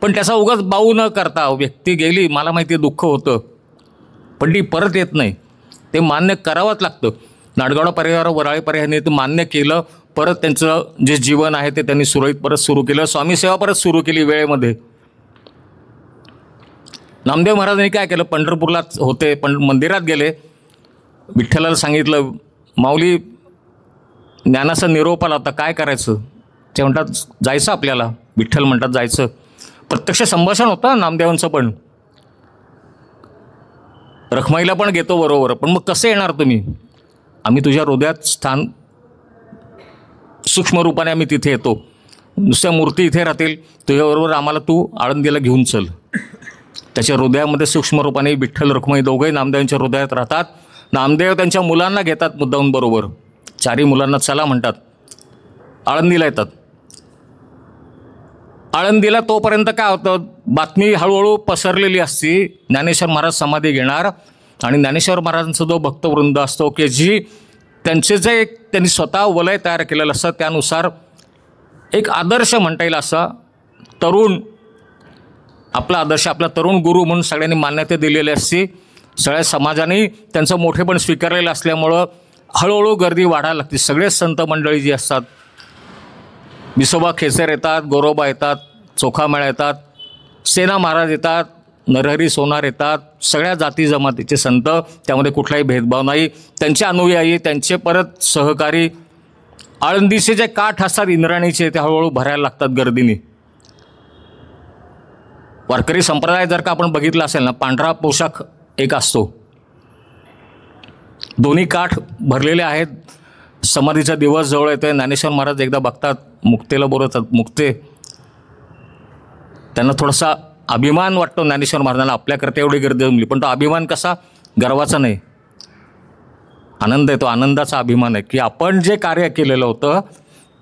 पण त्याचा उगाच बाऊ न करता, व्यक्ती गेली मला माहिती दुःख होतं, पण ती परत येत नाही, ते मान्य करावंच लागतं. नाडगौडा परिवार वराळे परिवाराने ते मान्य केलं. परत त्यांचं जे जीवन आहे ते त्यांनी सुरळीत परत सुरू केलं. स्वामी सेवा परत सुरू केली वेळेमध्ये. नामदेव महाराजांनी काय केलं, पंढरपूरला होते पण मंदिरात गेले, विठ्ठलाला सांगितलं माऊली ज्ञानाचा निरोप आला, आता काय करायचं. ते म्हणतात जायचं आपल्याला. विठ्ठल म्हणतात जायचं. प्रत्यक्ष संभाषण होतं नामदेवांचं पण. रखमाईला पण घेतो बरोबर, पण मग कसं येणार तुम्ही. आम्ही तुझ्या हृदयात स्थान, सूक्ष्म रूपाने आम्ही तिथे येतो, नुसत्या मूर्ती इथे राहतील, तुझ्याबरोबर आम्हाला तू आळंदीला घेऊन चल. त्याच्या हृदयामध्ये सूक्ष्म रूपाने विठ्ठल रखमाई दोघंही नामदेवांच्या हृदयात राहतात. नामदेव त्यांच्या मुलांना घेतात मुद्दाहून बरोबर, चारही मुलांना चला म्हणतात, आळंदीला येतात. आळंदीला तोपर्यंत काय होतं, बातमी हळूहळू पसरलेली असती, ज्ञानेश्वर महाराज समाधी घेणार. आणि ज्ञानेश्वर महाराजांचा जो भक्तवृंद असतो की जी त्यांचे जे एक त्यांनी स्वतः वलय तयार केलेलं असतं, त्यानुसार एक आदर्श म्हणता येईल असा तरुण, आपला आदर्श, आपला तरुण गुरु म्हणून सगळ्यांनी मान्यता दिलेली असते. सगळ्या समाजाने त्यांचं मोठेपण स्वीकारलेलं असल्यामुळं हळूहळू गर्दी वाढायला लागते. सगळेच संत मंडळी जी असतात, विसोबा खेचर येतात, गोरोबा येतात, चोखामेळा येतात, सेना महाराज येतात, नरहरी सोनार येतात, सगळ्या जाती जमातीचे संत, त्यामध्ये कुठलाही भेदभाव नाही. त्यांचे अनुयायी, त्यांचे परत सहकारी, आळंदीचे जे काठ असतात इंद्राणीचे, ते हळूहळू भरायला लागतात गर्दीने. वारकरी संप्रदाय जर का आपण बघितला असेल ना, पांढरा पोशाख एक असतो, दोन्ही काठ भरलेले आहेत. समाधीचा दिवस जवळ येतोय. ज्ञानेश्वर महाराज एकदा बघतात, मुक्तेला बोलवतात, मुक्ते. त्यांना थोडासा अभिमान वाटतो ज्ञानेश्वर महाराजांना, आपल्याकरता एवढी गर्दी जमली. पण तो अभिमान कसा, गर्वाचा नाही, आनंद आहे. तो आनंदाचा अभिमान आहे की आपण जे कार्य केलेलं होतं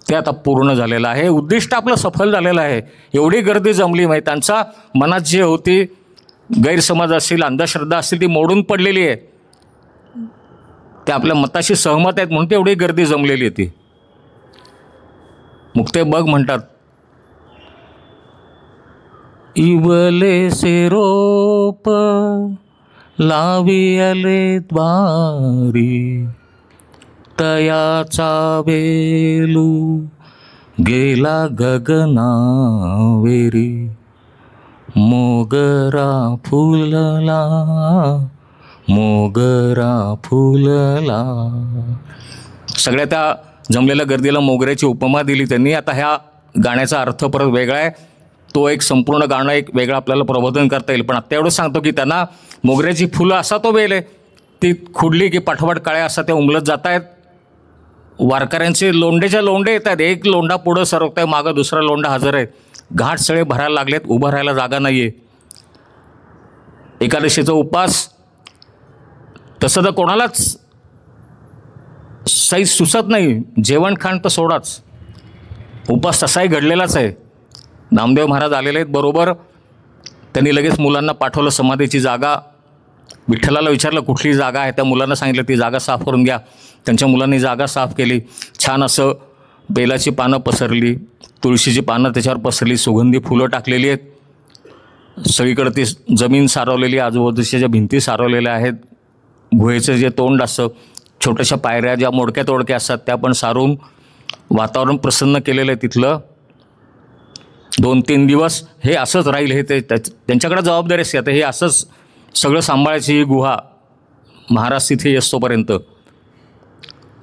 ते आता पूर्ण झालेलं आहे. उद्दिष्ट आपलं सफल झालेलं आहे. एवढी गर्दी जमली माहीत, त्यांचा मनात जी होती गैरसमज असतील, अंधश्रद्धा असतील, ती मोडून पडलेली आहे. ते आपल्या मताशी सहमत आहेत म्हणून ती एवढी गर्दी जमलेली आहे. ती मुक्ते बघ म्हणतात, इवले से रोप लावी आले द्वारी, तयाचा बेलू गेला गगनावेरी, मोगरा फुलला मोगरा फुलला. सगळ्या त्या जमलेल्या गर्दीला मोगऱ्याची उपमा दिली त्यांनी. आता ह्या गाण्याचा अर्थ परत वेगळा आहे. तो एक संपूर्ण गाणं एक वेगळं आपल्याला प्रबोधन करता येईल. पण आता एवढं सांगतो की त्यांना मोगऱ्याची फुलं असा तो बेल आहे, ती खुडली की पाठोपाठ काळ्या असा त्या उमलत जात आहेत. वारकऱ्यांचे लोंडेच्या लोंडे येत आहेत. एक लोंडा पुढं सरकत आहे, मागं दुसरा लोंडा हजर आहे. घाट सगळे भरायला लागलेत, उभं राहायला जागा नाही आहे. एकादशीचा उपास तसं तर कोणालाच सही सुचत नाही. जेवण खाण तर सोडाच, उपास तसाही घडलेलाच आहे. नामदेव महाराज आलेले आहेत बरोबर. त्यांनी लगेच मुलांना पाठवलं समाधीची जागा. विठ्ठलाला विचारलं कुठली जागा आहे, त्या मुलांना सांगितलं ती जागा साफ करून घ्या. त्यांच्या मुलांनी जागा साफ केली. छान असं बेलाची पानं पसरली, तुळशीची पानं त्याच्यावर पसरली, सुगंधी फुलं टाकलेली आहेत. सगळीकडे ती जमीन सारवलेली, आजूबाजूच्या ज्या भिंती सारवलेल्या आहेत, गुहेचं जे तोंड असतं, छोट्याशा पायऱ्या ज्या मोडक्या तोडक्या असतात त्या पण सारून वातावरण प्रसन्न केलेलं आहे तिथलं. 2-3 दिवस हे असंच राहील. हे त्यांच्याकडे जबाबदारी असते. आता हे असंच सगळं सांभाळायची ही गुहा महाराज तिथे असतोपर्यंत.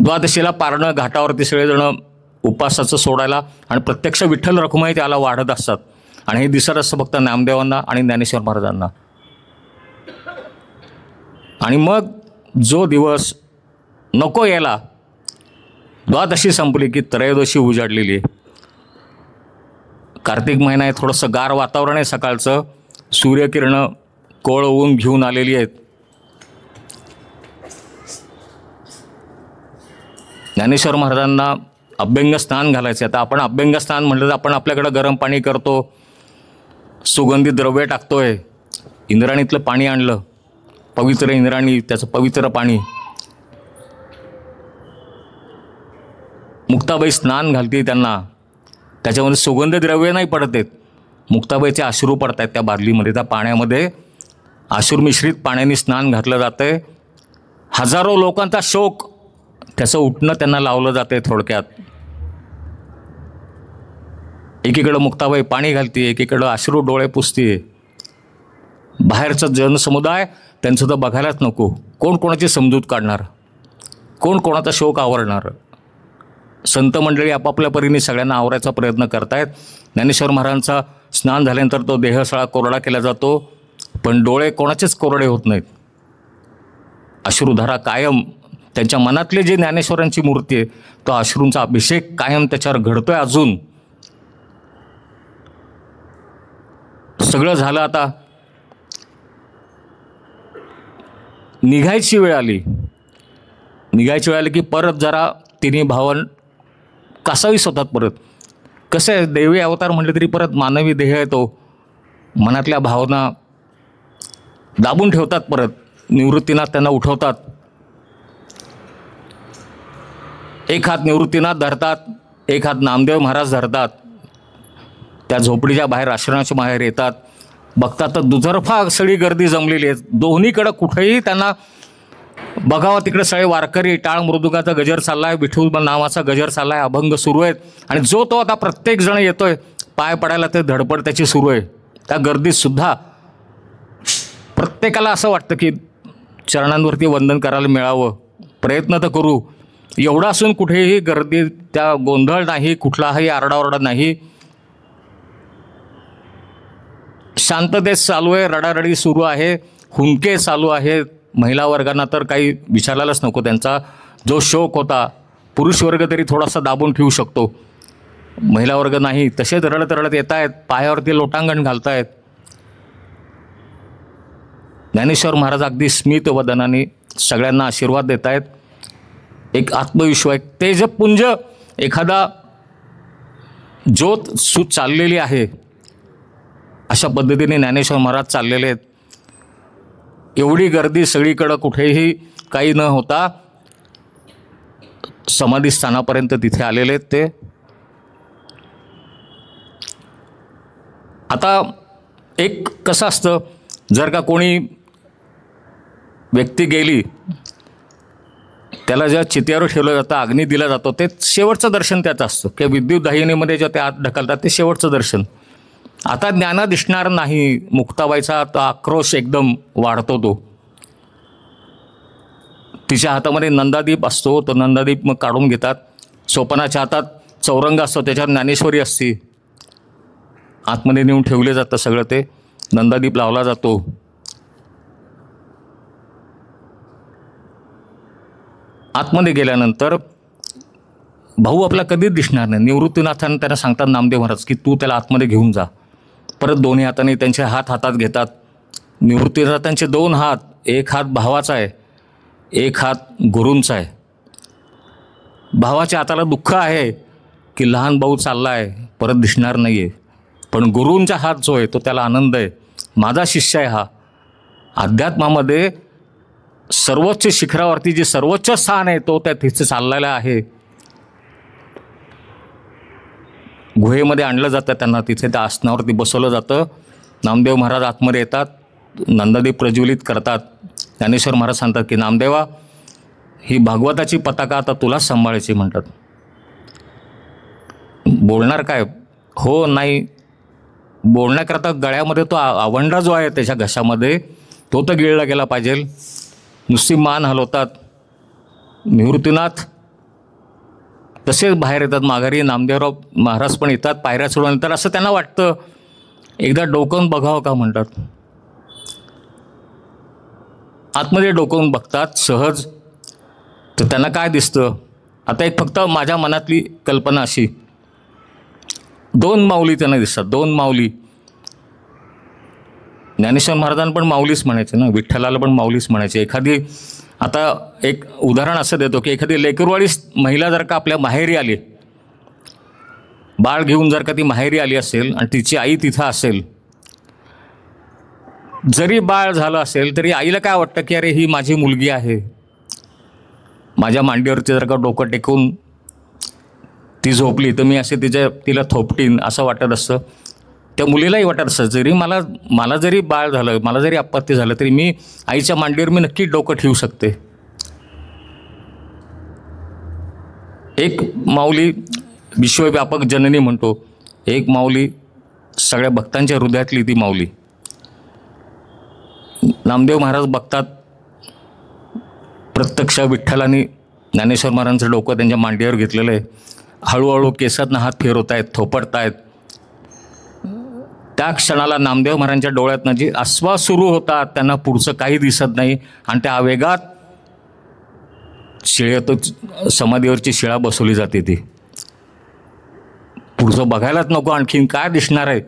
द्वादशीला पारणं घाटावरती सगळेजण उपासाचं सोडायला आणि प्रत्यक्ष विठ्ठल रखुमाई त्याला वाढत असतात. आणि हे दिसत असतं फक्त नामदेवांना आणि ज्ञानेश्वर महाराजांना. आणि मग जो दिवस नको यायला, द्वादशी संपली की त्रयोदशी उजाडलेली आहे. कार्तिक महिना आहे, थोडंसं गार वातावरण आहे सकाळचं. सूर्यकिरणं कोवळं ऊन घेऊन आलेली आहेत. ज्ञानेश्वर महाराजांना अभ्यंग स्नान घालायचे. आता आपण अभ्यंग स्नान म्हटलं तर आपण आपल्याकडं गरम पाणी करतो, सुगंधित द्रव्य टाकतोय. इंद्राणीतलं पाणी आणलं, पवित्र इंद्राणी, त्याचं पवित्र पाणी. मुक्ताबाई स्नान घालते त्यांना, त्याच्यामध्ये सुगंध द्रव्य नाही पडत आहेत. मुक्ताबाईचे अश्रू पडत आहेत त्या बादलीमध्ये. त्या पाण्यामध्ये अश्रू मिश्रित पाण्याने स्नान घातलं जातं आहे. हजारो लोकांचा शोक, त्याचं उठणं त्यांना लावलं जातं आहे. थोडक्यात एकीकडं मुक्ताबाई पाणी घालते, एकीकडं अश्रू डोळे पुसते. बाहेरचं जनसमुदाय त्यांचं तर बघायलाच नको. कोण कोणाची समजूत काढणार, कोण कोणाचा शोक आवरणार. संत मंडळी आपापल्या परीने सगळ्यांना आवरायचा प्रयत्न करतायत. ज्ञानेश्वर महाराजांचा स्नान झाल्यानंतर तो देहसळा कोरडा केला जातो, पण डोळे कोणाचेच कोरडे होत नाहीत. अश्रुधारा कायम, त्यांच्या मनातली जी ज्ञानेश्वरांची मूर्ती आहे तो अश्रूंचा अभिषेक कायम त्याच्यावर घडतोय अजून. सगळं झालं. आता निघायची वेळ आली. निघायची वेळ आली की परत जरा तिन्ही भावन कासावीस होतात परत. कसं आहे, दैवी अवतार म्हटलं तरी परत मानवी देह येतो. मनातल्या भावना दाबून ठेवतात. परत निवृत्तीनाथ त्यांना उठवतात. एक हात निवृत्तीनाथ धरतात, एक हात नामदेव महाराज धरतात. त्या झोपडीच्या बाहेर, आश्रमाच्या बाहेर येतात. बघतात तर दुतर्फा सगळी गर्दी जमलेली आहे. दोन्हीकडं कुठेही त्यांना बघावं तिकडे सगळे वारकरी, टाळ मृदुंगाचा गजर चालला आहे, विठ्ठल नावाचा गजर चालला आहे, अभंग सुरू आहेत. आणि जो तो आता प्रत्येक जण येतोय पाय पडायला, ते धडपड त्याची सुरू आहे. त्या गर्दीत सुद्धा प्रत्येकाला असं वाटतं की चरणांवरती वंदन करायला मिळावं, प्रयत्न तर करू. एवढं असून कुठेही गर्दी, त्या गोंधळ नाही, कुठलाही आरडाओरडा नाही. शांततेत चालू आहे, रडारडी सुरू आहे, हुंके चालू आहेत. महिला वर्गांना तर काही विचारायलाच नको. त्यांचा जो शोक होता, पुरुष वर्ग तरी थोडासा दाबून ठेवू शकतो, महिला वर्ग नाही. तसेच रडत रडत येत आहेत, पायावरती लोटांगण घालतायत. ज्ञानेश्वर महाराज अगदी स्मित वदनाने सगळ्यांना आशीर्वाद देत आहेत. एक आत्मविश्वास, एक तेजपुंज एखादा ज्योत चाललेली आहे, अशा पद्धतीने ज्ञानेश्वर महाराज चाललेले आहेत. एवढी गर्दी सगळीकडं, कुठेही काही न होता समाधी स्थानापर्यंत तिथे आलेले आहेत ते. आता एक कसं असतं, जर का कोणी व्यक्ती गेली, त्याला जेव्हा चित्यावर ठेवलं जातं, अग्नी दिला जातो, ते शेवटचं दर्शन त्याचं असतं. किंवा विद्युत दाहिनीमध्ये जेव्हा ते आत ढकलतात ते शेवटचं दर्शन. आता ज्ञान दिसणार नाही. मुक्ताबाईचा तो आक्रोश एकदम वाढतो. तो तिच्या हातामध्ये नंदादीप असतो, तो नंदादीप मग काढून घेतात. सोपानाच्या हातात चौरंग असतो, त्याच्यावर ज्ञानेश्वरी असते. आतमध्ये नेऊन ठेवले जातं सगळं, ते नंदादीप लावला जातो. आतमध्ये गेल्यानंतर भाऊ आपला कधीच दिसणार नाही. निवृत्तीनाथांना त्यांना सांगतात नामदेव महाराज की तू त्याला आतमध्ये घेऊन जा. परत दोन्ही हाताने त्यांचे हातात घेतात. निवृत्तीनाथांचे 2 हात, एक हात भावाचा आहे, एक हात गुरूंचा आहे. भावाच्या हाताला दुःख आहे की लहान भाऊ चालला आहे, परत दिसणार नाही आहे. पण गुरूंचा हात जो आहे तो त्याला आनंद आहे, माझा शिष्य आहे हा. अध्यात्मामध्ये सर्वोच्च शिखरावरती जे सर्वोच्च स्थान आहे तो त्या तिथे चाललेला आहे. गुहेमध्ये आणलं जातं त्यांना, तिथे त्या आसनावरती बसवलं जातं. नामदेव महाराज आतमध्ये येतात, नंदादीप प्रज्वलित करतात. ज्ञानेश्वर महाराज सांगतात की नामदेवा, ही भागवताची पताका आता तुलाच सांभाळायची म्हणतात. बोलणार काय? हो नाही बोलण्याकरता गळ्यामध्ये तो आवंडा जो आहे त्याच्या घशामध्ये तो तर गिळला गेला पाहिजे. नुसती मान हलवतात. निवृत्तीनाथ तसेच बाहेर येतात माघारी. नामदेवराव महाराज पण येतात, पायऱ्या चढून येतात. असं त्यांना वाटतं एकदा डोकावून बघावं का म्हणतात. आतमध्ये डोकावून बघतात सहज, तर त्यांना काय दिसतं. आता एक फक्त माझ्या मनातली कल्पना अशी, 2 माऊली त्यांना दिसतात. 2 माऊली. ज्ञानेश्वर महाराजांना पण माऊलीच म्हणायचे ना, विठ्ठलाला पण माऊलीच म्हणायचे. एखादी, आता एक उदाहरण असं देतो की एखादी लेकरवाळी महिला जर का आपल्या माहेरी आली, बाळ घेऊन जर का ती माहेरी आली असेल आणि तिची आई तिथं असेल, जरी बाळ झालं असेल तरी आईला काय वाटतं की अरे ही माझी मुलगी आहे, माझ्या मांडीवरती जर का डोकं टेकून ती झोपली तर मी असे तिला थोपटीन असं वाटत असतं. त्या मुलीलाही वाटत असतं जरी मला जरी बाळ झालं, मला जरी अपत्य झालं तरी मी आईच्या मांडीवर मी नक्की डोकं ठेवू शकते. एक माऊली विश्वव्यापक जननी म्हणतो, एक माऊली सगळ्या भक्तांच्या हृदयातली ती माऊली. नामदेव महाराज बघतात प्रत्यक्ष विठ्ठलाने ज्ञानेश्वर महाराजांचं डोकं त्यांच्या मांडीवर घेतलेलं आहे. हळूहळू केसातनं हात फिरवत आहेत, थोपटत आहेत. त्या क्षणाला नामदेव महाराजांच्या डोळ्यातनं जी अश्वा सुरू होतात, त्यांना पुढचं काही दिसत नाही आणि त्या आवेगात समाधीवरची शिळा बसवली जाते. ती पुढचं बघायलाच नको, आणखीन काय दिसणार आहे.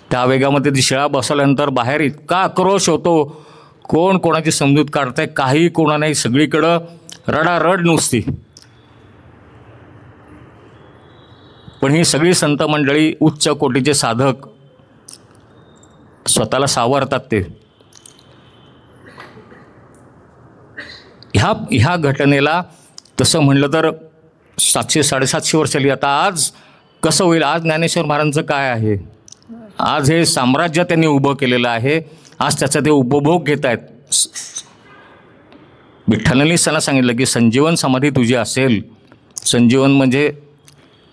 त्या आवेगामध्ये ती शिळा बसवल्यानंतर बाहेर इतका आक्रोश होतो, कोण कोणाची समजूत काढताय काही कोणा नाही, सगळीकडं रडारड नुसती. पण ही सगळी संत मंडळी, उच्च कोटीचे साधक स्वतःला सावरतात. ते ह्या घटनेला तसं म्हणलं तर 700-750 वर्ष झाली. आता आज कसं होईल, आज ज्ञानेश्वर महाराजांचं काय आहे, आज हे साम्राज्य त्यांनी उभं केलेलं आहे, आज त्याचा ते उपभोग घेत आहेत. विठ्ठलांनी त्यांना सांगितलं की संजीवन समाधी तुझी असेल. संजीवन म्हणजे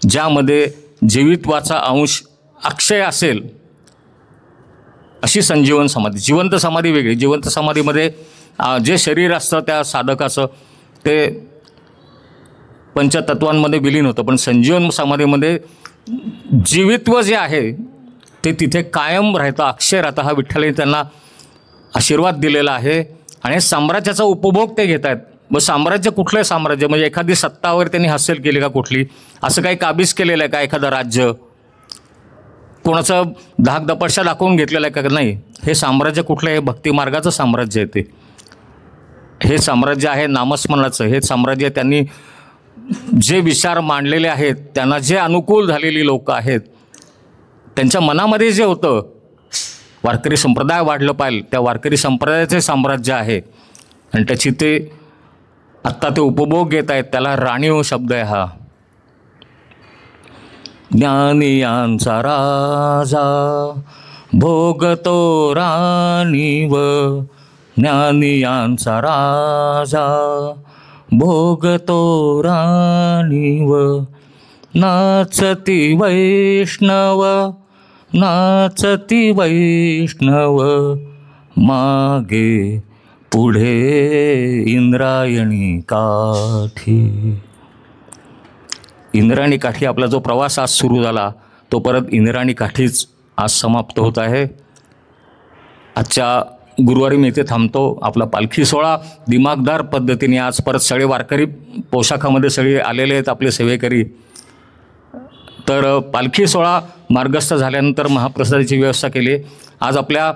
ज्यामध्ये जीवित्वाचा अंश अक्षय असेल अशी संजीवन समाधी. जिवंत समाधी वेगळी. जिवंत समाधीमध्ये जे शरीर असतं त्या साधकाचं ते पंचतत्वांमध्ये विलीन होतं, पण संजीवन समाधीमध्ये जीवित्व जे आहे ते तिथे कायम राहतं, अक्षय राहतं. हा विठ्ठलाने त्यांना आशीर्वाद दिलेला आहे आणि साम्राज्याचा उपभोग ते घेत आहेत. मग साम्राज्य कुठलं साम्राज्य, म्हणजे एखादी सत्तावर त्यांनी हासिल केली का कुठली, असं काही काबीज केलेलं आहे का एखादं राज्य, कोणाचं धाकदपटशा दाखवून घेतलेलं आहे का? नाही. हे साम्राज्य कुठलं आहे, भक्ती मार्गाचं साम्राज्य आहे. ते हे साम्राज्य आहे नामस्मरणाचं. हे साम्राज्य त्यांनी जे विचार मांडलेले आहेत, त्यांना जे अनुकूल झालेली लोक आहेत, त्यांच्या मनामध्ये जे होतं वारकरी संप्रदाय वाढलं पाहिजे, त्या वारकरी संप्रदायाचे साम्राज्य आहे आणि त्याची ते आत्ता ते उपभोग घेत आहेत. त्याला राणीव शब्द आहे हा. ज्ञानियांचा राजा भोगतो राणीव, ज्ञानियांचा राजा भोगतो राणीव, नाचती वैष्णव नाचती वैष्णव, मागे पुढे इंद्रायणी काठी. इंद्रायणी काठी आपला जो प्रवास आज सुरू झाला तो परत इंद्रायणी काठीच आज समाप्त होत आहे. आजच्या गुरुवारी मी इथे थांबतो. आपला पालखी सोहळा दिमागदार पद्धतीने आज परत सगळे वारकरी पोशाखामध्ये सगळे आलेले आहेत आपले सेवेकरी. तर पालखी सोहळा मार्गस्थ झाल्यानंतर महाप्रसादाची व्यवस्था केली. आज आपल्या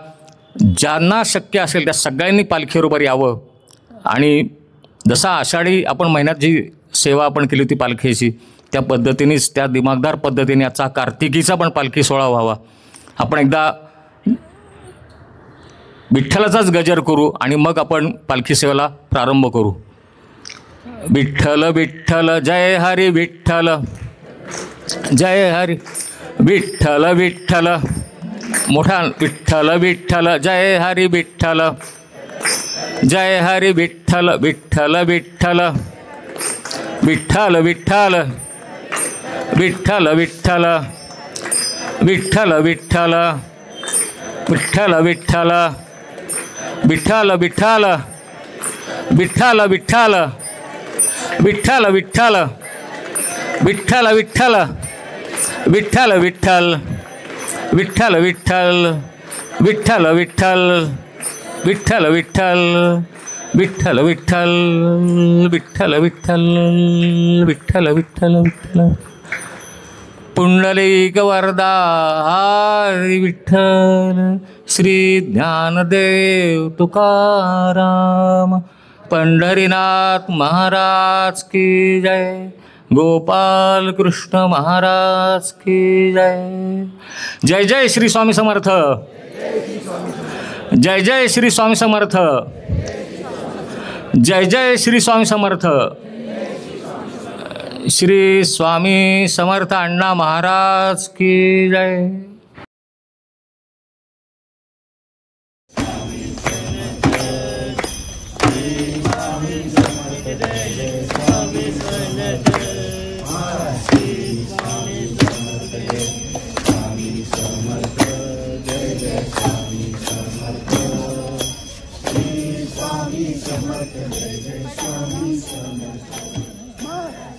ज्यांना शक्य असेल त्या सगळ्यांनी पालखीबरोबर यावं आणि जसा आषाढी आपण महिन्यात जी सेवा आपण केली होती पालखीची त्या पद्धतीनेच, त्या दिमागदार पद्धतीने आजचा कार्तिकीचा पण पालखी सोहळा व्हावा. आपण एकदा विठ्ठलाचाच गजर करू आणि मग आपण पालखी सेवेला प्रारंभ करू. विठ्ठल विठ्ठल जय हरी विठ्ठल, जय हरी विठ्ठल विठ्ठल, मोठा विठ्ठल विठ्ठल जय हरी विठ्ठल, जय हरी विठ्ठल विठ्ठल विठ्ठल, विठ्ठल विठ्ठल विठ्ठल विठ्ठल, विठ्ठल विठ्ठल विठ्ठल विठ्ठल, विठ्ठल विठ्ठल विठ्ठल विठ्ठल, विठ्ठल विठ्ठल विठ्ठल विठ्ठल, विठ्ठल विठ्ठल विठ्ठल विठ्ठल, विठ्ठल विठ्ठल विठ्ठल विठ्ठल, विठ्ठल विठ्ठल विठ्ठल विठ्ठल, विठ्ठल विठ्ठल विठ्ठल. पुंडलिक वरदा हरी विठ्ठल, श्री ज्ञानदेव तुकाराम, पंढरीनाथ महाराज की जय, गोपाल कृष्ण महाराज की जय. जय जय श्री स्वामी समर्थ, जय जय श्री स्वामी समर्थ, जय जय श्री स्वामी समर्थ. श्री स्वामी समर्थ अण्णा महाराज की जय. स्वामी समर्थ जय जय स्वामी समर्थ.